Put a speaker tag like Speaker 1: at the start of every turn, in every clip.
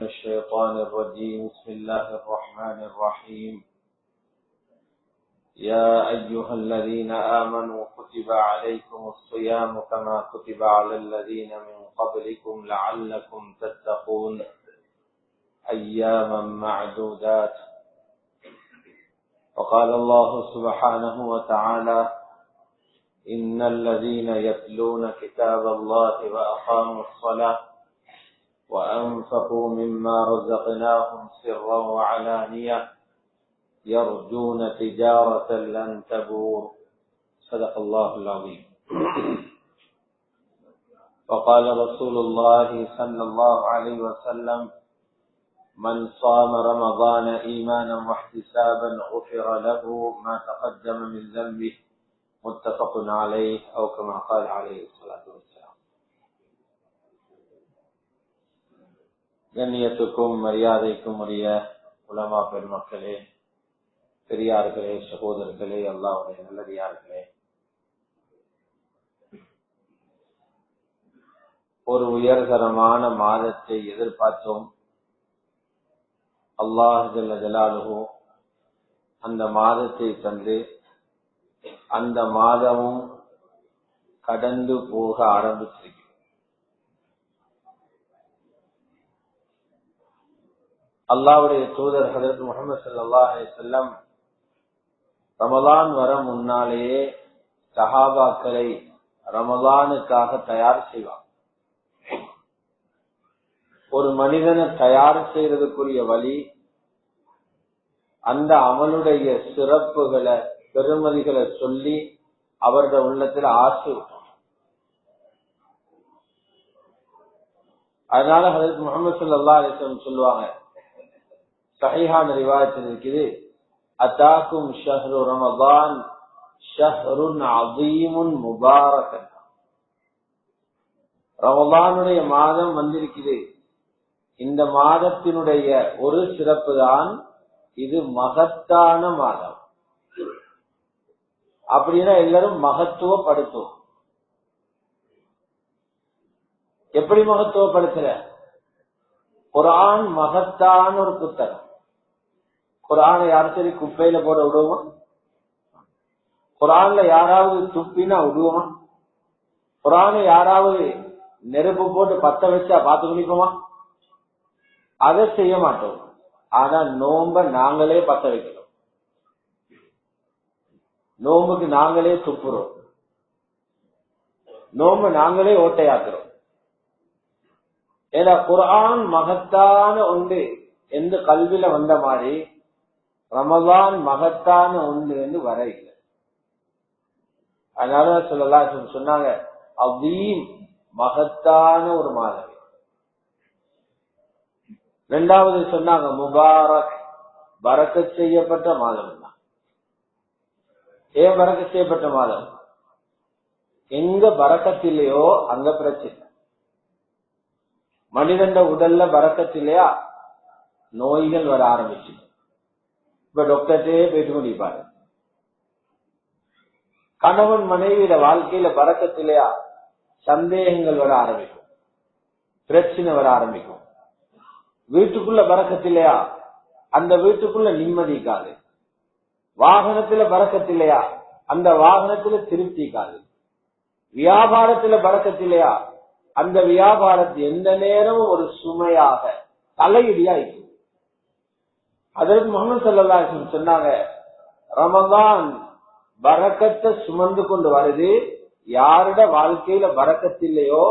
Speaker 1: الشيطان الرجيم. بسم الله الرحمن الرحيم. يا أيها الذين آمنوا كتب عليكم الصيام كما كتب على الذين من قبلكم لعلكم تتقون أياما معدودات. وقال الله سبحانه وتعالى: إن الذين يتلون كتاب الله وأقاموا الصلاة وأنفقوا مما رزقناهم سرا وعلانية يرجون تجارة لن تبور. صدق الله العظيم. وقال رسول الله صلى الله عليه وسلم: من صام رمضان إيمانا واحتسابا غفر له ما تقدم من ذنبه. متفق عليه أو كما قال عليه الصلاة والسلام. கண்ணியத்துக்கும் மரியாதைக்கும் உரிய உலமா பெருமக்களே, பெரியார்களே, சகோதரர்களே, அல்லாஹ்வுடைய நல்லடியார்களே, ஒரு உயர்தரமான மாதத்தை எதிர்பார்த்தோம். அல்லாஹ் ஜல்ல ஜலாலுஹு அந்த மாதத்தை தந்து அந்த மாதமும் கடந்து போக ஆரம்பிச்சிருக்கிறது. அல்லாஹ்வுடைய தூதர் ஹஜ்ரத் முஹம்மது ஸல்லல்லாஹு அலைஹி வஸல்லம் ரமலான் வர முன்னாலேயே சஹாபாக்களை ரமலானுக்காக தயார் செய்வார். ஒரு மனிதனை தயார் செய்யறதுக்குரிய வழி அந்த அமலுடைய சிறப்புகளை பெருமதிகளை சொல்லி அவருடைய உள்ளத்துல ஆசை விட்டார். அதனால ஹஜ்ரத் முஹம்மது ஸல்லல்லாஹு அலைஹி வஸல்லம் சொல்லுவாங்க, சஹீஹான ரிவாயத்தில் இருக்குது, அதாக்கும் ஷஹ்ரு ரமதான் ஷஹ்ருன் அஸீமுன் முபாரக்கன். ரமலானுடைய மாதம் வந்திருக்குது. இந்த மாதத்தினுடைய ஒரு சிறப்பு தான் இது மகத்தான மாதம். அப்படின்னா எல்லாரும் மகத்துவப்படுத்தும். எப்படி மகத்துவப்படுத்துற? குர்ஆன் மகத்தான ஒரு புத்தகம். குர்ஆனை யாரும் சரி குப்பையில போட விடுவோமா? குர்ஆன்ல யாராவது துப்பினா விடுவோமா? குர்ஆனை யாராவது நெருப்பு போட்டு பத்த வச்சா பார்த்து குடிப்போமா? அதை செய்ய மாட்டோம். ஆனா நோம்ப நாங்களே பத்த வைக்கிறோம், நோம்புக்கு நாங்களே துப்புறோம், நோம்பு நாங்களே ஓட்டையாக்குறோம். ஏன்னா குர்ஆன் மகத்தான ஒன்று எந்த கல்வியில வந்த மாதிரி ரமலான் மகத்தான ஒன்று என்று வர இல்லை. அதனால ஸல்லல்லாஹு சொன்னாங்க, அஸீம் மகத்தான ஒரு மாதம். இரண்டாவது சொன்னாங்க முபாரக், பரக்கத் செய்யப்பட்ட மாதம் தான். ஏன் பரக்கத் செய்யப்பட்ட மாதம்? எங்க பரக்கத் இல்லையோ அங்க பிரச்சனை. மனிதன் உடல்ல பரக்கத் இல்லையா, நோய்கள் வர ஆரம்பிச்சு. இப்ப டாக்டர்கிட்டே போயிட்டு கொண்டிருப்பாரு. கணவன் மனைவியில வாழ்க்கையில பரக்கத் இல்லையா, சந்தேகங்கள் வர ஆரம்பிக்கும், பிரச்சனை வர ஆரம்பிக்கும். வீட்டுக்குள்ள பரக்கத் இல்லையா, அந்த வீட்டுக்குள்ள நிம்மதிக்காது. வாகனத்துல பரக்கத் இல்லையா, அந்த வாகனத்துல திருப்திக்காது. வியாபாரத்துல பரக்கத் இல்லையா, அந்த வியாபாரத்தை எந்த நேரமும் ஒரு சுமையாக தலையிடியா இருக்கும். ஹஜ்ரத் முஹம்மது ஸல்லல்லாஹு அலைஹி வஸல்லம் சொன்னாங்க, ரமலான் பரக்கத்தை சுமந்து கொண்டு வருது. யாருட வாழ்க்கையில பரக்கத் இல்லையோ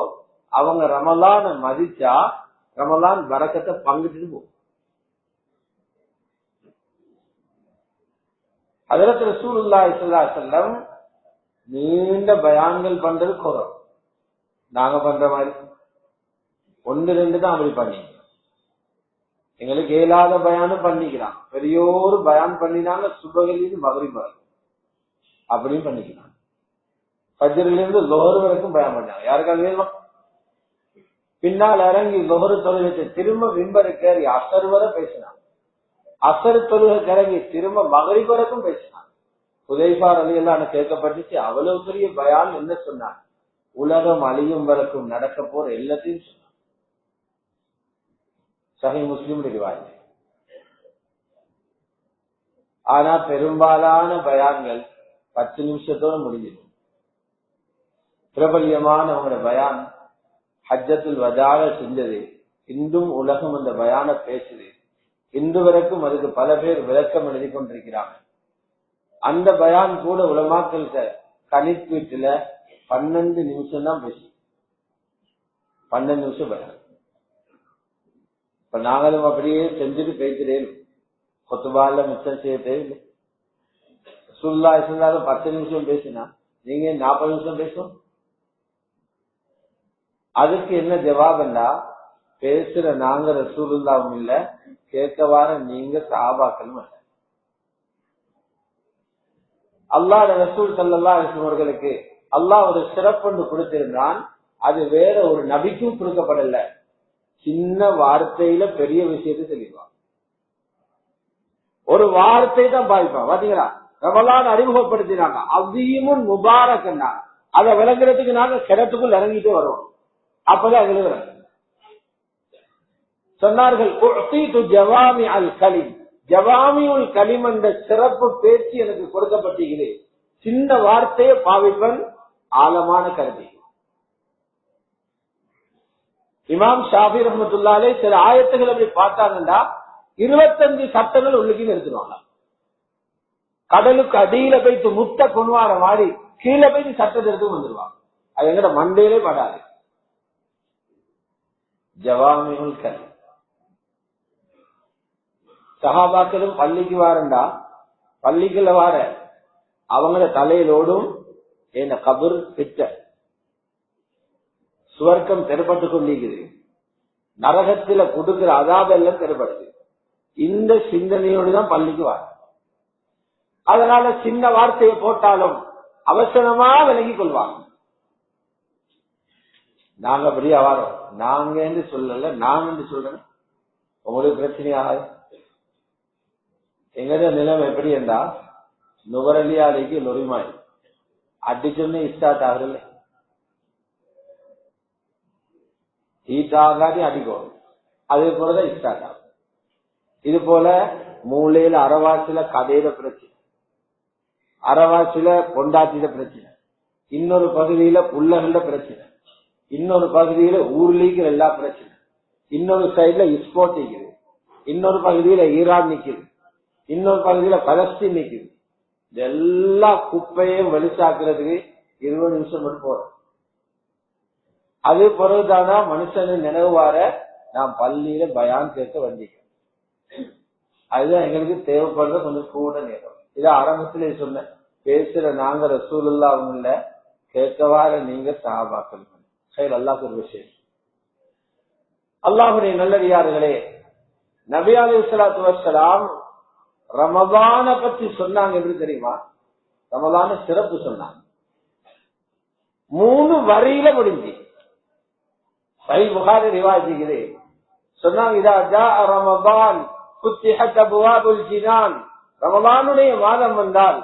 Speaker 1: அவங்க ரமலான மதிச்சா ரமலான் பரக்கத்தை பங்கிட்டு போகும். ஹஜ்ரத் ரசூலுல்லாஹி ஸல்லல்லாஹு அலைஹி வஸல்லம் நீண்ட பயான்கள் பண்றது குறைவு. நாங்க பண்ற மாதிரி 1-2 தான் அப்படி பண்ணி, எங்களுக்கு இயலாத பயானும் பண்ணிக்கிறான். பெரியோரு பயான் பண்ணினாங்க, சுபகிலிருந்து மக்ரிப் வரைக்கும் அப்படின்னு பண்ணிக்கிறாங்க. ஃபஜ்ரிலிருந்து இருந்து லுஹர் வரைக்கும் பயான் பண்ணாங்க. யாருக்காக வேணுமா? பின்னால் இறங்கி லுஹர் தொழுகை திரும்ப மிம்பருக்கு ஏறி அசர் வரை பேசினாங்க. அசர் தொழுகை இறங்கி திரும்ப மக்ரிப் வரைக்கும் பேசினாங்க. ஹுதைஃபா ரலியல்லாஹு அன்ஹு கேட்கப்பட்டுச்சு, அவ்வளவு பெரிய பயான் என்ன சொன்னாங்க? உலகம் அழியும் வரைக்கும் நடக்க போற எல்லாத்தையும் சொன்னாங்க. சஹீஹ் முஸ்லிம் ரிவாயத். ஆனா பெரும்பாலான பயான்கள் 10 நிமிஷத்தோட முடிஞ்சிடும். பிரபல்யமான அவங்களோட பயான் ஹஜ்ஜத்துல் வதால செஞ்சது. இன்றும் உலகம் அந்த பயான பேசுது. இன்று வரைக்கும் அதுக்கு பல பேர் விளக்கம் எழுதி கொண்டிருக்கிறாங்க. அந்த பயான் கூட உலமாக்கள் கணிப்பீட்டுல 12 நிமிஷம் தான் பேசும். 12 நிமிஷம் பயான். இப்ப நாங்களும் அப்படியே செஞ்சுட்டு பேசுறேன். கொத்துபால மிச்சம் செய்ய தேவையில்லை. ரசூலுல்லாஹி ஸல்லல்லாஹு அலைஹி வஸல்லம் 10 நிமிஷம் பேசினா நீங்க 40 நிமிஷம் பேசும். அதுக்கு என்ன ஜவாப்னா, பேசுற நாங்க ரசூலுல்லாஹும் இல்ல, கேட்க வார நீங்க சஹாபாக்களும் அல்ல. அல்லாஹ் ரசூல் ஸல்லல்லாஹு அலைஹி வஸல்லம் அவர்களுக்கு அல்லாஹ் ஒரு சிறப்பு கொடுத்திருந்தான். அது வேற ஒரு நபிக்கும் கொடுக்கப்படல. சின்ன வார்த்தையில பெரிய விஷயத்தை சொல்லிடுவான். ஒரு வார்த்தை தான் பாதிப்பான். பாத்தீங்களா, ரமலான் அறிமுகப்படுத்தினாங்க, அஸீமுன் முபாரக்னா, அதை விளங்குறதுக்கு நாங்க கிணத்துக்குள் இறங்கிட்டே வருவோம். அப்பதான் எங்களுக்கு சொன்னார்கள், ஜவாமி அல் கலிம், ஜவாமியுல் கலிம் என்ற சிறப்பு பேச்சு எனக்கு கொடுக்கப்பட்டிருக்கிறது. சின்ன வார்த்தையை பாவிப்பன் ஆழமான கருதி. இமாம் ஷாஃபி ரஹ்மத்துல்லாஹி அலைஹி சில ஆயத்துகள் அப்படி பார்த்தாங்கன்னா 25 சட்டங்கள் உள்ளுக்கு நிறுத்துவாங்க. கடலுக்கு அடியில போயிட்டு முட்டை கொண்டுவார மாதிரி கீழே போயிட்டு சட்டத்தை எடுத்து வந்துருவாங்க. அது எங்கட மண்டையிலே படாது. ஜவாமியுல் கலிம். சஹாபாக்களும் பள்ளிக்கு வாரண்டா, பள்ளிக்குள்ள வார அவங்கள தலையிலோடும் என்ன கபர் பிச்ச சுவர்க்கம் தெருப்பட்டு கொண்டிருக்குது, நரகத்தில கொடுக்கிற அதாபெல்லாம் தெருப்படுது. இந்த சிந்தனையோடு தான் பள்ளிக்கு வார. அதனால சின்ன வார்த்தையை போட்டாலும் அவசரமா விலகிக் கொள்வாங்க. நாங்க அப்படியே வாரோம். நாங்க என்று சொல்லல, நான் என்று சொல்றேன். உங்களுக்கு பிரச்சனையாக எங்கட நிலைமை எப்படி என்றா, நுவரலியாலைக்கு லொரிமாய் அடிச்சொன்னே ஸ்டார்ட் ஆகுறல, ஹீட் ஆகாது அடிக்கும், அதே போலதான் ஸ்டார்ட் ஆகும். இது போல மூளையில அரவாசில கதையில பிரச்சனை, அரவாசில பொண்டாட்டியில பிரச்சனை, இன்னொரு பகுதியில புள்ளகள பிரச்சனை, இன்னொரு பகுதியில ஊர்லீக்கிற எல்லா பிரச்சனை, இன்னொரு சைட்ல இஸ்போர்ட் நிக்குது, இன்னொரு பகுதியில ஈரான் நிக்குது, இன்னொரு பகுதியில பலஸ்தீன் நிக்குது. எல்லா குப்பையும் வெளிச்சாக்குறதுக்கு 20 நிமிஷம் மட்டும் போறோம். அது பிறகுதானா மனுஷனு நினைவார நான் பள்ளியில பயான் கேட்க வந்தீங்க. அதுதான் எங்களுக்கு தேவைப்படுற கொஞ்சம் கூட நேரம். இதை ஆரம்பத்திலே சொன்னேன், பேசுற நாங்க ரசூலுல்லாஹ் இல்ல, கேட்கவார நீங்க சஹாபாக்கள். சரி, அல்லாஹ் ஒரு விஷயம். அல்லாஹுடைய நல்லடியார்களே, நபி அலைஹிஸ்ஸலாத்து வஸ்ஸலாம் ரமதான பற்றி சொன்னாங்க. எப்படி தெரியுமா? ரமதான சிறப்பு சொன்னாங்க. 3 வரியில முடிஞ்சு சஹீஹ் புகாரி ரிவாயத் இருக்குது. சொன்னாங்க, இதா ஜாஅ ரமதான் ஃபுத்திஹத் அப்வாபுல் ஜினான், ரமதானுடைய மாதம் வந்தால்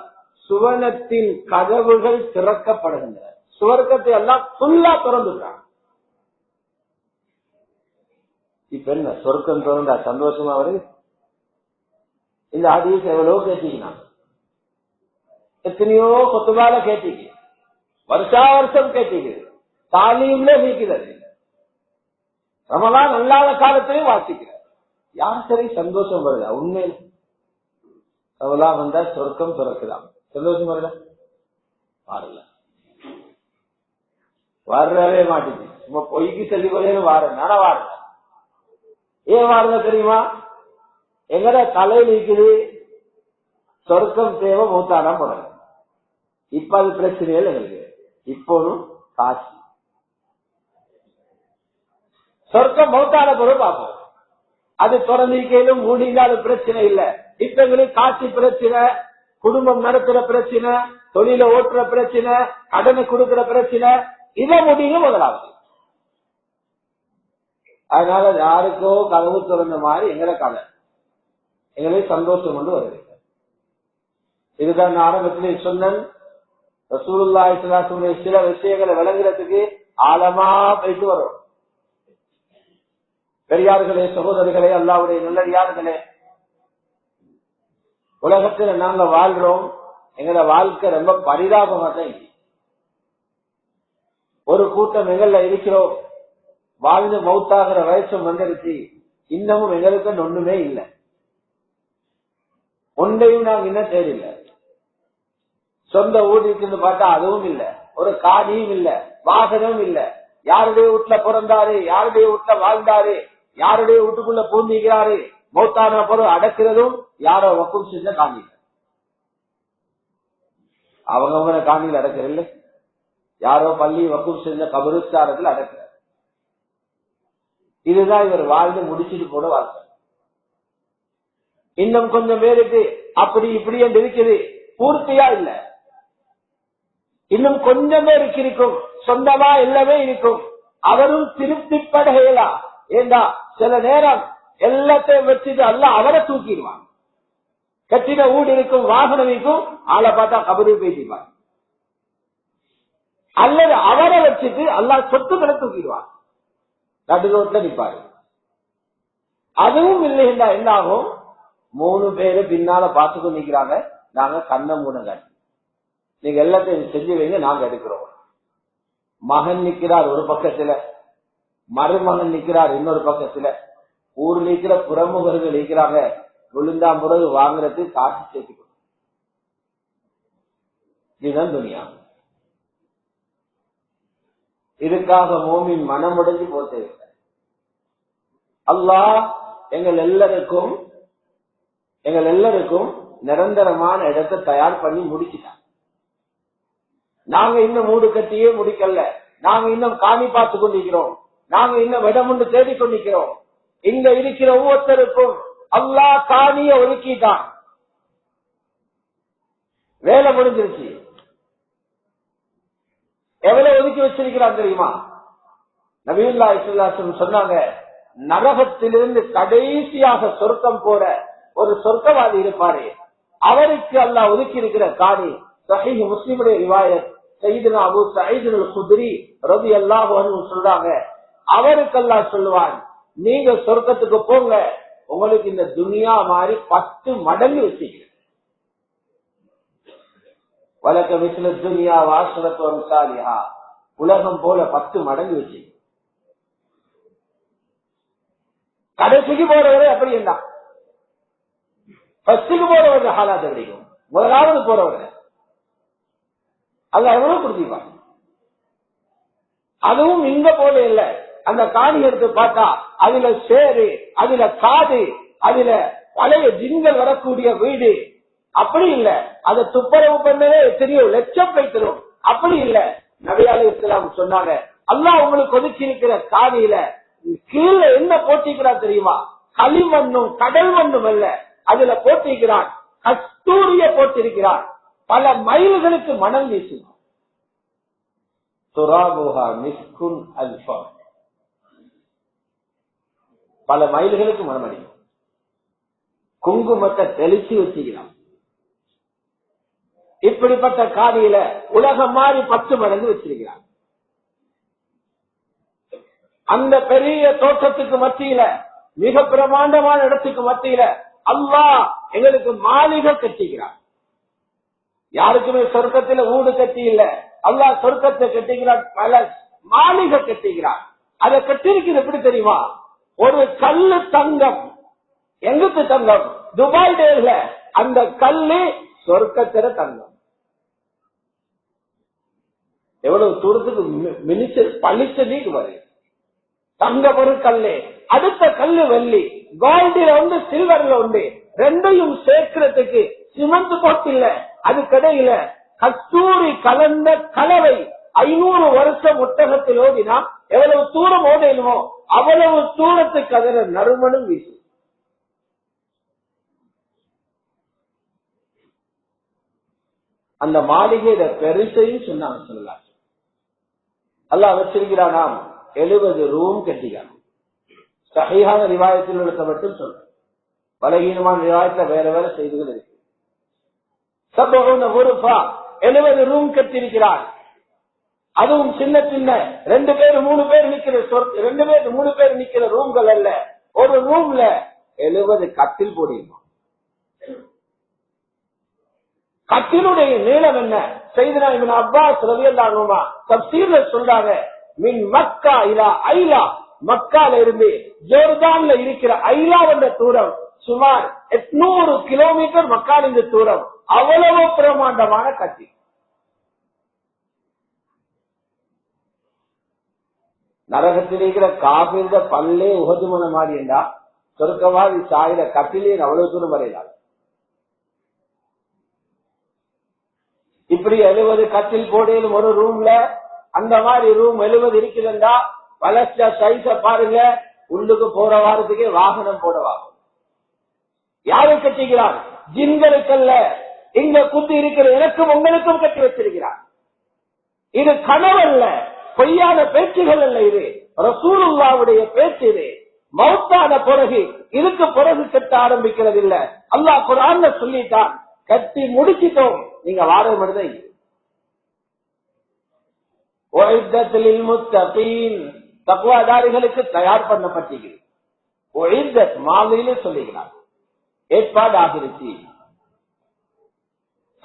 Speaker 1: சுவனத்தின் கதவுகள் திறக்கப்படுகின்றன. சுவர்க்கத்தை எல்லாம் ஃபுல்லா திறந்துட்டாங்க. இப்ப என்ன சொர்க்கம் திறந்தா சந்தோஷமா வருது? இந்த ஹதீஸ் எவ்வளவு கேட்டீங்கன்னா, எத்தனையோ கொத்துபால கேட்டீங்க, வருஷா வருஷம் கேட்டீங்க, தாலீம்ல நீக்கிறது, ரமலான் அல்லாத காலத்திலையும் வாசிக்கிறார். யார் சரி சந்தோஷம் வருதா? உண்மையில ரமலான் வந்தா சொர்க்கம் திறக்குதான், சந்தோஷம் வருதா? வரல, வரவே மாட்டேங்குது. சும்மா பொய்க்கு சொல்லி போறேன்னு வாரேன், ஆனா வாரல. ஏன் வாரல தெரியுமா? எங்கட தலையில் இருக்குது சொர்க்கம் தேவை, மூத்தானா போடல. இப்ப அது பிரச்சனைகள் எங்களுக்கு இப்போதும் காசு. சொர்க்கம் மௌத்தான பொருள் பார்ப்போம், அது தொடர்ந்திருக்கையிலும் மூடிங்கால பிரச்சனை இல்லை. இப்ப எங்களுக்கு காட்சி பிரச்சனை, குடும்பம் நடத்துற பிரச்சனை, தொழில ஓட்டுற பிரச்சனை, கடனை கொடுக்கிற பிரச்சனை, இதை முடியுங்க முதலாவது. அதனால யாருக்கோ கதவு திறந்த மாதிரி எங்களை கதை எங்களுக்கு சந்தோஷம் கொண்டு வருது. இதுதான் ஆரம்பத்திலே சொன்னேன், ரசூலுல்லாஹி ஸல்லல்லாஹு அலைஹி வஸல்லம் சில விஷயங்களை விளங்குறதுக்கு ஆழமா போயிட்டு வரும். பெரியார்களே, சகோதரர்களே, அல்லாஹ்வுடைய நல்லடியார்களே, உலகத்துல நாங்க வாழ்றோம். எங்களோட வாழ்க்கை ரொம்ப பரிதாபமாக இருக்கு. ஒரு கூட்டம் எங்கள்ல இருக்கிறோம், வாழ்ந்து மௌத்தாகிற வயசும் வந்துருச்சு, இன்னமும் எங்களுக்கு ஒண்ணுமே இல்லை. ஒன்றையும் நாங்க இன்னும் தேவையில்லை. சொந்த ஊருக்கு பார்த்தா அதுவும் இல்ல, ஒரு காணியும் இல்ல, வாகனமும் இல்ல. யாருடைய வீட்டுல பிறந்தாரு, யாருடைய வீட்டுல வாழ்ந்தாரு, யாருடைய வீட்டுக்குள்ள பூந்திக்கிறாரு, மௌத்தான பொருள் அடக்கிறதும் யாரோ வக்கும் செஞ்ச காணியில, அவங்கவுங்க காணியில் அடக்கிறதில்லை, யாரோ பள்ளி வக்கும் செஞ்ச கபருஸ்தானத்தில் அடக்கிறார். இதுதான் இவர் வாழ்ந்து முடிச்சுட்டு போன வாழ்க்கை. இன்னும் கொஞ்சம் பேருக்கு அப்படி இப்படி என்று இருக்குது, பூர்த்தியா இல்ல. இன்னும் கொஞ்சம் பேருக்கு இருக்கும், சொந்தமா எல்லாமே இருக்கும், அவரும் திருப்திப்படையலா. ஏண்டா சில நேரம் எல்லாத்தையும் வச்சுட்டு அல்ல அவரை தூக்கிடுவான். கட்டின வீடு இருக்கும், வாகனம் இருக்கும், ஆளை பார்த்தா கபடி பேசிப்பாங்க. அல்லது அவரை வச்சுட்டு அல்லா சொத்துக்களை தூக்கிடுவான், நடுரோட்ல நிற்பாரு. அதுவும் இல்லைன்னா என்ன ஆகும்? 3 பேரு பின்னால பார்த்துக்கொண்டு நிற்கிறாங்க, நாங்க கண்ணை மூடுங்க, நீங்க எல்லாத்தையும் செஞ்சு வைங்க, நாங்க எடுக்கிறோம். மகன் நிற்கிறார் ஒரு பக்கத்துல, மருமகன் நிற்கிறார் இன்னொரு பக்கத்துல, ஊர்ல இருக்கிற புறமுகர்கள் இருக்கிறாங்க, விழுந்தாம் பிறகு வாங்குறது காசு சேர்த்துக்கணும். இதுதான் துனியா. இதுக்காக மோமின் மனமுடைஞ்சு போத்தே இல்லை. அல்லாஹ் எங்கள் எல்லாருக்கும் நிரந்தரமான இடத்தை தயார் பண்ணி முடிச்சிட்டான். நாங்க இன்னும் மூடு கட்டியே முடிக்கல, நாங்க இன்னும் காணி பார்த்து கொண்டிருக்கிறோம், நாங்க இன்னும் இடம் ஒன்று தேடிக்கொண்டிருக்கிறோம். இங்க இருக்கிற ஒவ்வொருத்தருக்கும் அல்லாஹ் காணிய ஒதுக்கிட்டான், வேலை முடிஞ்சிருச்சு. எவ்வளவு ஒதுக்கி வச்சிருக்கிறான் தெரியுமா? நபியுல்லாஹி ஸல்லல்லாஹு அலைஹி வஸல்லம் சொன்னாங்க, நரகத்திலிருந்து கடைசியாக சொர்க்கம் போற ஒரு சொர்க்கவாதி இருப்பாரு, அவருக்கு அல்லாஹ் ஒதுக்கி இருக்கிற காணி. சஹீஹ் முஸ்லிமுடைய ரிவாயத், சய்யிதுனா அபூ சயீத் அல் குத்ரி ரலியல்லாஹு அன்ஹு சொல்றாங்க, அவருக்கு அல்லாஹ் சொல்லுவான், நீங்க சொர்க்கத்துக்கு போங்க, உங்களுக்கு இந்த துனியா மாதிரி 10 மடங்கு வச்சுக்கிறேன். வலக்க மிஸ்ல துனியா வாஸ்ரத்து அம்சாலிஹா, உலகம் போல 10 மடங்கு வச்சு. கடைசிக்கு போறவரை அப்படி என்ன, ஃபர்ஸ்டுக்கு போறவர்கள் ஹாலாத் கிடைக்கும், முதலாவது போறவர்கள் அல்ல எவ்வளவு கொடுத்திருப்பாங்க. அதுவும் இங்க போல இல்ல. அந்த காணி எடுத்து பார்த்தா அதுல சேரு, அதுல காது, அதுல பழைய ஜின்கள் வரக்கூடிய வீடு. அப்படி இல்ல, அதை துப்புரவு பண்ணவே எத்தனையோ லட்சம் வைத்திரும். அப்படி இல்ல. நபி அலைஹிஸ்ஸலாம் சொன்னாங்க, அல்லாஹ் உங்களுக்கு ஒதுக்கி இருக்கிற காணியில கீழே என்ன போட்டிக்கிறான் தெரியுமா? களிமண்ணும் கடல் மண்ணும் அல்ல, அதுல போட்டிருக்கிறான், கஸ்தூரிய போட்டிருக்கிறான், பல மைல்களுக்கு மணல் வீசும். பல மைல்களுக்கு மனம் அடிக்கும். குங்குமத்தை தெளிச்சு வச்சுக்கிறான். இப்படிப்பட்ட காணியில உலகம் மாதிரி 10 மடங்கு வச்சிருக்கிறான். அந்த பெரிய தோட்டத்துக்கு மத்தியில, மிக பிரமாண்டமான இடத்துக்கு மத்தியில அல்லாஹ் எங்களுக்கு மாளிகை கட்டிக்கிறான். யாருக்குமே சொர்க்கத்துல வீடு கட்டி இல்ல, அல்லாஹ் சொர்க்கத்தை கட்டிக்கிறான், பல மாளிகை கட்டிக்கிறான். அதை கட்டிருக்கிறது எப்படி தெரியுமா? ஒரு கல்லு தங்கம். எங்குக்கு தங்கம்? துபாய் டேல அந்த கல்லு சொர்க்கத்தில தங்கம். எவ்வளவு தூரத்துக்கு மினிச்சர் பளிச்சு நீக்கு வரு தங்க ஒரு கல்லு, அடுத்த கல்லு வெள்ளி, கோல்டில உண்டு, சில்வர்ல உண்டு. ரெண்டையும் சேர்க்கிறதுக்கு சிமெண்ட் போட்டு இல்ல, அது கடையில கஸ்தூரி கலந்த கலவை 500 வருஷம் ஒட்டகத்தில் ஓடினா எவ்வளவு தூரம் ஓடணுமோ அவ்வளவு தூரத்துக்கு அதில் நறுமணம் வீசும். அந்த மாளிகையில பெருசையும் சொன்னாங்க. சொல்லலாம் அல்லாஹ் வச்சிருக்கிறானாம் 70 ரூம் கட்டிக்கான. சஹீஹான ரிவாயத்தில் உள்ளத மட்டும் சொல்ற, பலகீனமான ரிவாயத்துல வேற வேற செய்திகள் இருக்கு. 70 ரூம் கட்டியிருக்கிறார். அதுவும் சின்ன சின்ன 2 பேர் 3 பேர் நிக்கிற 2 பேர் 3 பேர் நிக்கிற ரூம்கள் அல்ல. ஒரு ரூம்ல 70 கட்டில் போடுமா. கட்டிலுடைய நீளம் என்ன? சையதுனா இப்னு அப்பாஸ் ரலியல்லாஹு அன்ஹுமா தஃப்சீர்ல சொல்றாங்க, மின் மக்கா இலா ஐலா, மக்கால இருந்து ஜோர்டான்ல இருக்கிற ஐலா என்ற தூரம் சுமார் 800 கிலோமீட்டர் மக்கால் இந்த தூரம். அவ்வளவு பிரமாண்டமான கட்டி. நரகத்தில் இருக்கிற காபிர்த பல்லே உகதுமன மாதிரி என்றா சொர்க்கவாதி சாயிர கட்டிலே அவ்வளவு தூரம் வரையலாம். இப்படி 70 கட்டில் போடையிலும் ஒரு ரூம்ல. அந்த மாதிரி ரூம் 70 இருக்குதுண்டா வளர்ச்ச சைஸ பாருங்க. உள்ளுக்கு போற வாரத்துக்கே வாகனம் போடவாகும். யாரை கட்டிக்கிறார்? ஜின்களுக்கல்ல, இங்க குத்தி இருக்கிற எனக்கும் உங்களுக்கும் கட்டி வச்சிருக்கிறார். இது கனவல்ல, பொய்யான பேச்சுகள் அல்ல. இது ரசூலுல்லாஹ்வுடைய பேச்சு. இது மௌத்தான பிறகு இதுக்கு பிறகு கட்ட ஆரம்பிக்கிறது இல்ல. அல்லாஹ் குர்ஆன்ல சொல்லிட்டான், கட்டி முடிச்சிட்டோம், நீங்க வார மருதை. தக்வாதாரிகளுக்கு தயார் பண்ணப்பட்டிருக்கிறது. மாதிரியிலே சொல்லுகிறார், ஏற்பாடு ஆகிருச்சு.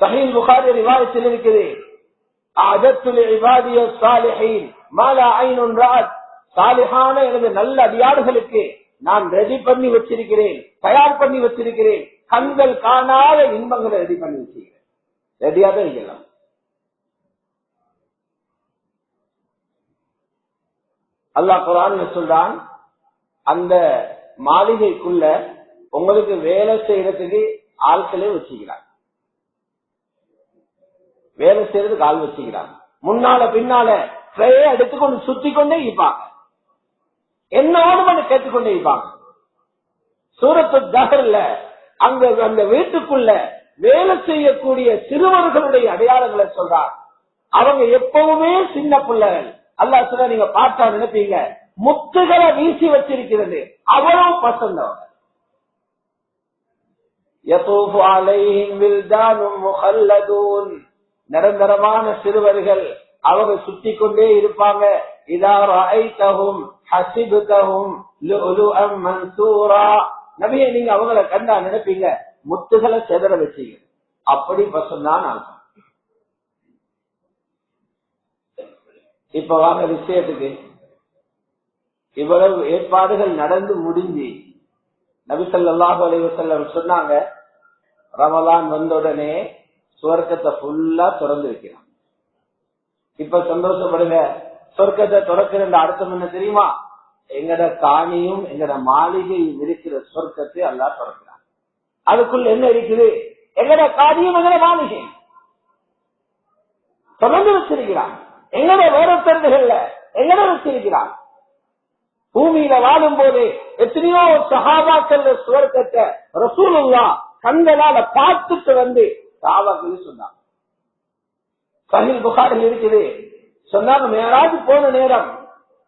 Speaker 1: சஹீஹ் புகாரி ரிவாயத்தில் இருக்குது, அஅதத்துல் இபாதிய ஸாலிஹீன் மா லா ஐனுன் ரஅத், சாலிஹான எனது நல்ல அடியார்களுக்கு நான் ரெடி பண்ணி வச்சிருக்கிறேன், தயார் பண்ணி வச்சிருக்கிறேன். கண்கள் காணாத இன்பங்களை ரெடி பண்ணி வச்சிருக்கிறேன். ரெடியாக இருக்கலாம். அல்லாஹ் குர்ஆன்ல சொல்றான், அந்த மாளிகைக்குள்ள உங்களுக்கு வேலை செய்யறதுக்கு ஆட்களே வச்சுக்கிறாங்க. வேலை செய்யறதுக்கு ஆள் வச்சுக்கிறாங்க. முன்னால பின்னால எடுத்துக்கொண்டு சுத்தி கொண்டே இருப்பாங்க. என்னோடு கேட்டுக்கொண்டே இருப்பாங்க. சூரத்து தஹர்ல அங்க அந்த வீட்டுக்குள்ள வேலை செய்யக்கூடிய சிறுவர்களுடைய அடையாளங்களை சொல்றார். அவங்க எப்பவுமே சின்ன பிள்ளைகள். அல்லாஹ் சொல்ல, நீங்க பார்த்தா நினைப்பீங்க முத்துகளை வீசி வச்சிருக்கிறது, அவ்வளவு பசந்தவங்க. யதூஃபு அலைஹிம் வில்தானும் முஹல்லதூன், நிரந்தரமான சிறுவர்கள் அவங்க சுத்தி கொண்டே இருப்பாங்க. இதா ரஅய்தஹும் ஹஸிப்தஹும் லுஅலுஅம் மன்சூரா, நபியே நீங்க அவங்கள கண்டா நினைப்பீங்க முத்துகளை செதற வச்சீங்க. அப்படி பசந்தான் ஆகும். இப்ப வாங்க விஷயத்துக்கு. இவ்வளவு ஏற்பாடுகள் நடந்து முடிஞ்சு நபி ஸல்லல்லாஹு அலைஹி வஸல்லம் சொன்னாங்க, ரமலான் வந்த உடனே சொர்க்கத்தை ஃபுல்லா திறந்து வைக்கிறான். இப்ப சந்தோஷப்படுங்க, சொர்க்கத்தை திறக்கிற அர்த்தம் என்ன தெரியுமா? எங்கட காணியும் எங்கட மாளிகையும் இருக்கிற சொர்க்கத்தை அல்லாஹ் திறக்கிறான். அதுக்குள்ள என்ன இருக்குது? எங்கட காணியும் எங்கட மாளிகை தொடர்ந்து வச்சிருக்கிறான். எங்கட வேறத்தர்கள்ல எங்கட வச்சிருக்கிறான். பூமியில வாழும் போது எத்தனையோ சஹாபாக்கள் சுவர்க்கத்தை ரசூலுல்லாஹ் கண்களால பார்த்துட்டு வந்து சஹாபாக்கள் சொன்னாங்க. சஹீஹ் புகாரில் இருக்குது. சொன்னாங்க, மேராஜ் போன நேரம்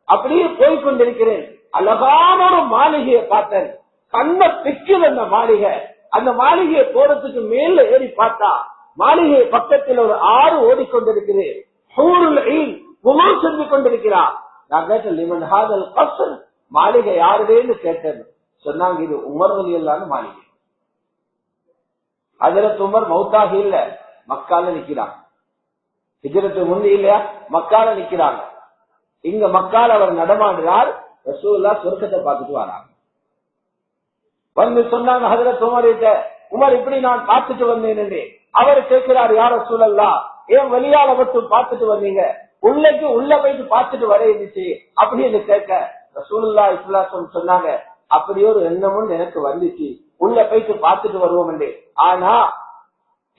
Speaker 1: அப்படியே போய்கொண்டிருக்கிறேன், அழகான ஒரு மாளிகையை பார்த்தேன். கண்ண பிக்குது அந்த மாளிகை. அந்த மாளிகையை போறதுக்கு மேல ஏறி பார்த்தா மாளிகை பக்கத்தில் ஒரு ஆறு ஓடிக்கொண்டிருக்குது. ஹூருல் ஈன் குலூ சென்று கொண்டிருக்கிறார். நான் கேட்டேன், லிமன் ஹாதல் கஸ்ர், மாளிகை யாருடேன்னு கேட்டேன். சொன்னாங்க, இது உமர் ரலியல்லாஹு மாளிகை. ஹஜ்ரத் உமர் மௌத்தாகி இல்ல, மக்கால நிக்கிறாங்க. ஹிஜ்ரத்து முந்தி இல்லையா, மக்கால நிக்கிறாங்க. இங்க மக்கால அவர் நடமாடுறார். ரசூலுல்லாஹ் சொர்க்கத்தை பார்த்துட்டு வராங்க. வந்து சொன்னாங்க ஹஜ்ரத் உமர்கிட்ட, உமர் இப்படி நான் பார்த்துட்டு வந்தேன் என்று. அவர் கேட்கிறார், யார் ரசூலல்லாஹ், ஏன் வெளியால மட்டும் பார்த்துட்டு வந்தீங்க, உள்ளக்கு உள்ள போயிட்டு பார்த்துட்டு வர இருந்துச்சு அப்படின்னு கேட்க, ரசூலுல்லாஹி ஸல்லல்லாஹு அலைஹி வஸல்லம் சொன்னாங்க, அப்படி ஒரு எண்ணமும் எனக்கு வந்துச்சு, உள்ள போயிட்டு பார்த்துட்டு வருவோம் என்று. ஆனா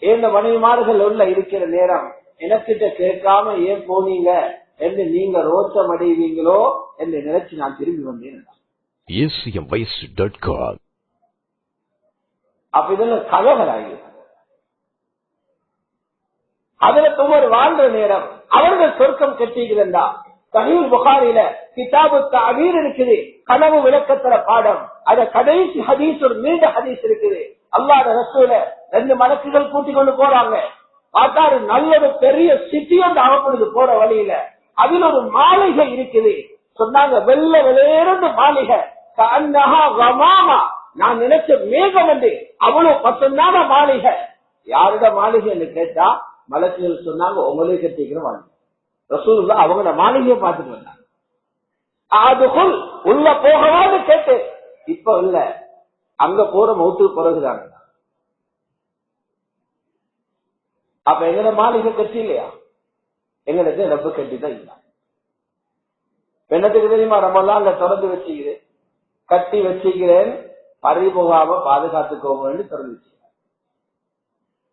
Speaker 1: எந்த மனைவிமார்கள் உள்ள இருக்கிற நேரம் எனக்கிட்ட கேட்காம ஏன் போனீங்க என்று நீங்க ரோச்சம் அடைவீங்களோ என்று நினைச்சு நான் திரும்பி வந்தேன். அப்ப இதெல்லாம் கலவராகி அதுல துமர் வாழ்ந்த நேரம் அவர்கள் சொர்க்கம் கட்டிக்கிறா. சஹீஹ் புகாரில கிதாபு தஅபீர் இருக்குது, கனவு விளக்கத்தர பாடம். அத கடைசி ஹதீஸ் ஒரு நீண்ட ஹதீஸ் இருக்குது. அல்லாஹ்வுடைய ரசூல 2 மலக்குகள் கூட்டிக் கொண்டு போறாங்க. பார்த்தாரு நல்ல ஒரு பெரிய சிட்டி ஒன்று அவங்களுக்கு போற வழியில அதில் ஒரு மாளிகை இருக்குது. சொன்னாங்க வெள்ள வெளியேறந்து மாளிகை, நான் நினைச்ச மேகம் என்று அவ்வளவு பசந்தான மாளிகை. யாரோட மாளிகைன்னு கேட்டா மலக்குகள் சொன்னாங்க உங்களுக்கு கட்டிக்கிற மாளிகை. ரசூலுல்லாஹ் அவங்களோட மாளிகையை பார்த்துட்டு வந்தாங்க. அதுக்குள் உள்ள போகவான்னு கேட்டு இப்ப இல்ல, அங்க போற மௌத்துக்கு பிறகுதாங்க. அப்ப எங்கட மாளிகை கட்டி இல்லையா? எங்களுக்கு ரப்ப கட்டிதான் இல்ல. என்னத்துக்கு தெரியுமா? ரமலான் திறந்து வச்சுக்கிறேன், கட்டி வச்சுக்கிறேன், பறி போகாம பாதுகாத்துக்கோங்கன்னு திறந்து வச்சுக்கிறேன்.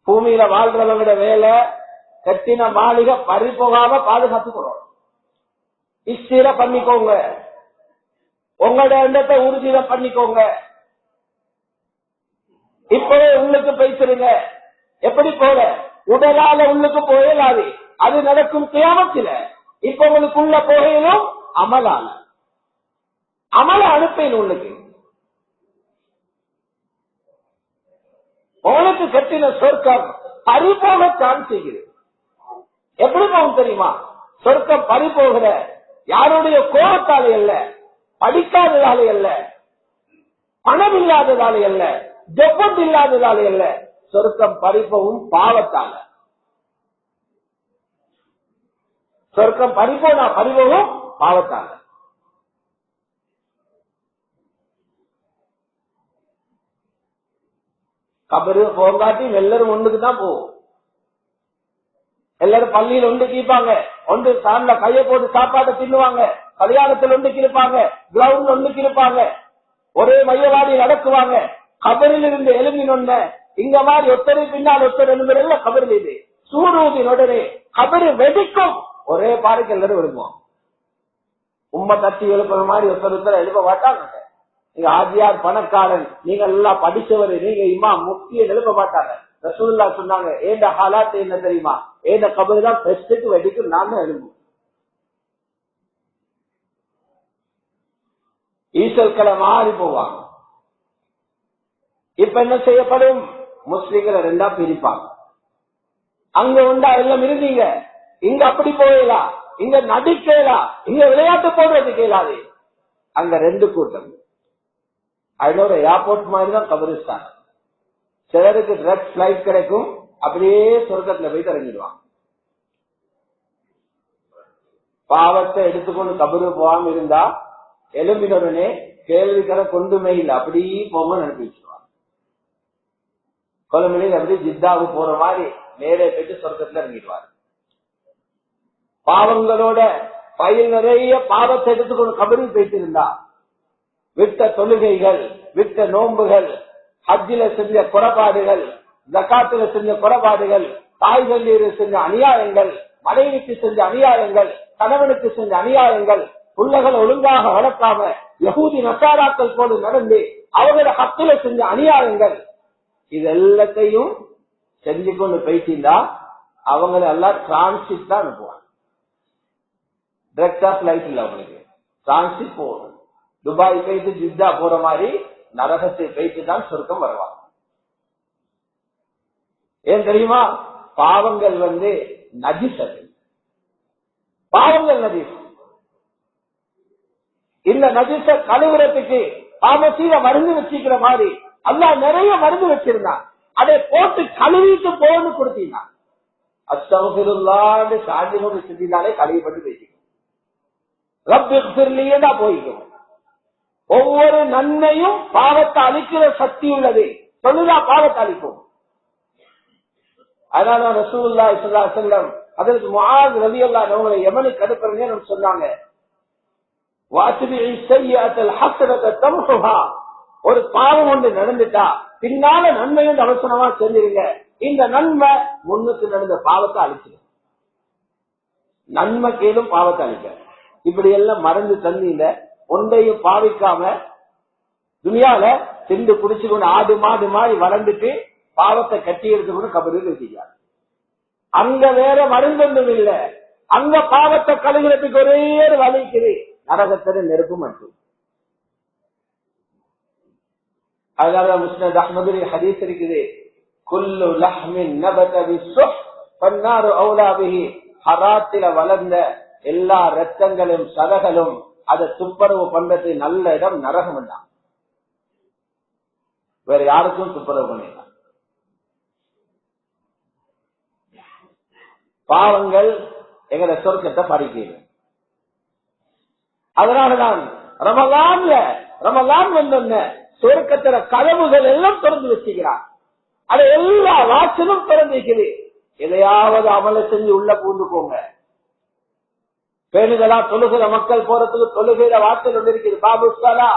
Speaker 1: பூமியில வாழ்றவங்களோட வேலை கட்டின மாளிகை பறி போகாம பாதுகாத்துக்கணும். இஸ்திர பண்ணிக்கோங்க, உங்களோட எண்ணத்தை உறுதியில பண்ணிக்கோங்க. இப்பவே உள்ளுக்கு பேசுறீங்க. எப்படி போல உடலால உள்ளுக்கு போயலாது, அது நடக்கும் கியாமத்தில. இப்ப உங்களுக்கு உள்ள போகையிலும் அமலால அமல அனுப்பேன். உள்ளுக்கு உங்களுக்கு கட்டின சொர்க்கம் பறிபோக சான்ஸ் செய்கிறது. எப்படி போகும் தெரியுமா? சொர்க்கம் பறிபோகிற யாருடைய கோபத்தாலே அல்ல, படிக்காததாலே அல்ல, பணம் இல்லாததாலே அல்ல, ஜப்பத் இல்லாததாலே அல்ல, சொர்க்கம் பறிப்பவும் பாவத்தால. சொர்க்கம் பறிப்போனா பறிப்பவும் பாவத்தால. கபரு போங்காட்டி எல்லாரும் ஒண்ணுக்கு தான் போவோம். எல்லாரும் பள்ளியில் ஒன்று கீப்பாங்க, ஒன்று சாண்ட கையை போட்டு சாப்பாட்டை தின்னுவாங்க, கல்யாணத்தில் ஒன்றுக்கு இருப்பாங்க, கிரவுண்ட் ஒன்றுக்கு இருப்பாங்க, ஒரே மையவாடி நடக்குவாங்க. கபரில் இருந்து எழுப்பினொன்ன இங்க மாதிரி ஒத்தரை பின்னால் ஒத்தர் எழுதுறதுல கபரில் இது சூடுவதின் உடனே கபரு வெடிக்கும். ஒரே பாருக்கு எல்லாரும் விரும்புவோம். உண்மை தட்டி எழுப்புற மாதிரி ஒருத்தர் எழுப்ப மாட்டாங்க. நீங்க ஆஜியார் பணக்காரன், நீங்க எல்லாம் படிச்சவர், நீங்க இம்மா முக்கிய எழுப்ப மாட்டாங்க. ரசூலுல்லாஹ் சொன்னாங்க ஏண்ட ஹாலாத் என்ன தெரியுமா? ஏண்ட கபரு தான் பெஸ்ட்டுக்கு வெடிக்கும், நான் தான் எழுப்பும். ஈசல்களை மாறி போவாங்க. இப்ப என்ன செய்யப்படும்? முஸ்லிம்களை ரெண்டா பிரிப்பாங்க. அங்க உண்டா எல்லாம் இருந்தீங்க, இங்க அப்படி போயலாம், இங்க நடிக்கலாம், இங்க விளையாட்டு போடுறது கேளாது. அங்க ரெண்டு கூட்டம். அதோட ஏர்போர்ட் மாதிரி தான் கபரிஸ்தான். சிலருக்கு ட்ரக்ஸ் பிளைட் கிடைக்கும், அப்படியே சொர்க்கத்துல போய் இறங்கிடுவாங்க. பாவத்தை எடுத்துக்கொண்டு கபரு போகாம இருந்தா எலும்பினுடனே கேள்விகளை கொண்டுமே இல்லை, அப்படியே போக நினைப்பி வச்சிருவாங்க. கொலமிலையில் அப்படி ஜித்தாவு போற மாதிரி நேரே போயிட்டு சொர்க்கத்துல இறங்கிடுவாரு. பாவங்களோட பயில் நிறைய பாவத்தை எடுத்துக்கொண்டு கபரில் போயிட்டு இருந்தா விட்ட தொழுகைகள், விட்ட நோன்புகள், ஹஜ்ஜில செஞ்ச குறைபாடுகள், ஜகாத்துல செஞ்ச குறைபாடுகள், தாய் தந்தையருக்கு செஞ்ச அநியாயங்கள், மனைவிக்கு செஞ்ச அநியாயங்கள், கணவனுக்கு செஞ்ச அநியாயங்கள், பிள்ளைகள் ஒழுங்காக வளர்க்காம யஹூதி நசாராக்கள் போல நடந்து அவங்களோட ஹக்கில செஞ்ச அநியாயங்கள், இது எல்லாத்தையும் செஞ்சு கொண்டு போயிட்டா அவங்களை எல்லாம் டிரான்சிட் தான் அனுப்புவாங்க. டிரெக்டா பிளைட் இல்ல, அவங்களுக்கு டிரான்சிட் போகணும். துபாய் போயிட்டு ஜித்தா போற மாதிரி நரகத்தை போயிட்டு தான் சொர்க்கம் வருவாங்க. ஏன் தெரியுமா? பாவங்கள் நஜிஸ். அது பாவங்கள் நஜிஸ். இந்த நஜிஸ கழுவுறதுக்கு பாமசீல மருந்து வச்சுக்கிற மாதிரி அல்லாஹ் நிறைய மருந்து வச்சிருந்தான். அதை போட்டு கழுவிட்டு போன்னு கொடுத்தீங்கன்னா அஸ்தக்ஃபிருல்லாஹ்னு சாதினோடு செஞ்சினாலே கழுவிப்பட்டு பேசிக்கும். ரப்பிக்ஃபிர்லியே தான் போய்க்கும். ஒவ்வொரு நன்மையும் பாவத்தை அழிக்கிற சக்தி உள்ளது. சொல்லுதா பாவத்தை அழிக்கும். அதனால ரசூலுல்லாஹி ஸல்லல்லாஹு அலைஹி வஸல்லம் ஹஜ்ரத் முஆஸ் ரலியல்லாஹு அன்ஹு யமனுக்கு அனுப்புறேன்னு சொன்னாங்க. வாத்பிஇ ஸய்யிஅத்தல் ஹஸனத தம்ஹுஹா. ஒரு பாவம் ஒன்று நடந்துட்டா பின்னால நன்மையும் அவசரமா செஞ்சிருங்க. இந்த நன்மை முன்னுக்கு நடந்த பாவத்தை அழிச்சிடும். நன்மை கேளும் பாவத்தை அழிக்க. இப்படி எல்லாம் மறந்து தந்தீங்க, ஒன்றையும் பாவிக்காம துனியால திண்டு குடிச்சு கொண்டு ஆடு மாடு மாதிரி வளர்ந்துட்டு பாவத்தை கட்டி எடுத்துக்கொண்டு கபரில் வச்சுக்காரு. அங்க வேற மருந்தொன்றும் இல்ல. அங்க பாவத்தை கழுகிறதுக்கு ஒரே ஒரு வலிக்குது, நரகத்தில நெருப்பு மட்டும். அதனால முஸ்னத் அஹ்மதுல் ஹதீஸ் இருக்குது, குல்லு லஹ்மின் நபத பிஸ்ஸுஹ் பன்னாரு அவுலாபிஹி, ஹராத்தில வளர்ந்த எல்லா ரத்தங்களும் சதகளும் அதை துப்புரவு பண்றது நல்ல இடம் நரகம் தான். வேற யாருக்கும் துப்புரவு பண்ணிடலாம். பாவங்கள் எங்களை சொர்க்கத்தை பறிக்கிறது. அதனாலதான் ரமலான் வந்த சொர்க்கத்தில கதவுகள் எல்லாம் திறந்து வச்சுக்கிறார். அது எல்லா வாசலும் திறந்திருக்குது. எதையாவது அமல செஞ்சு உள்ள பூந்து போங்க. பேணுதலா தொழுகிற மக்கள் போறதுக்கு தொழுகையில வாசல் ஒன்று இருக்குது, பாபு சலா.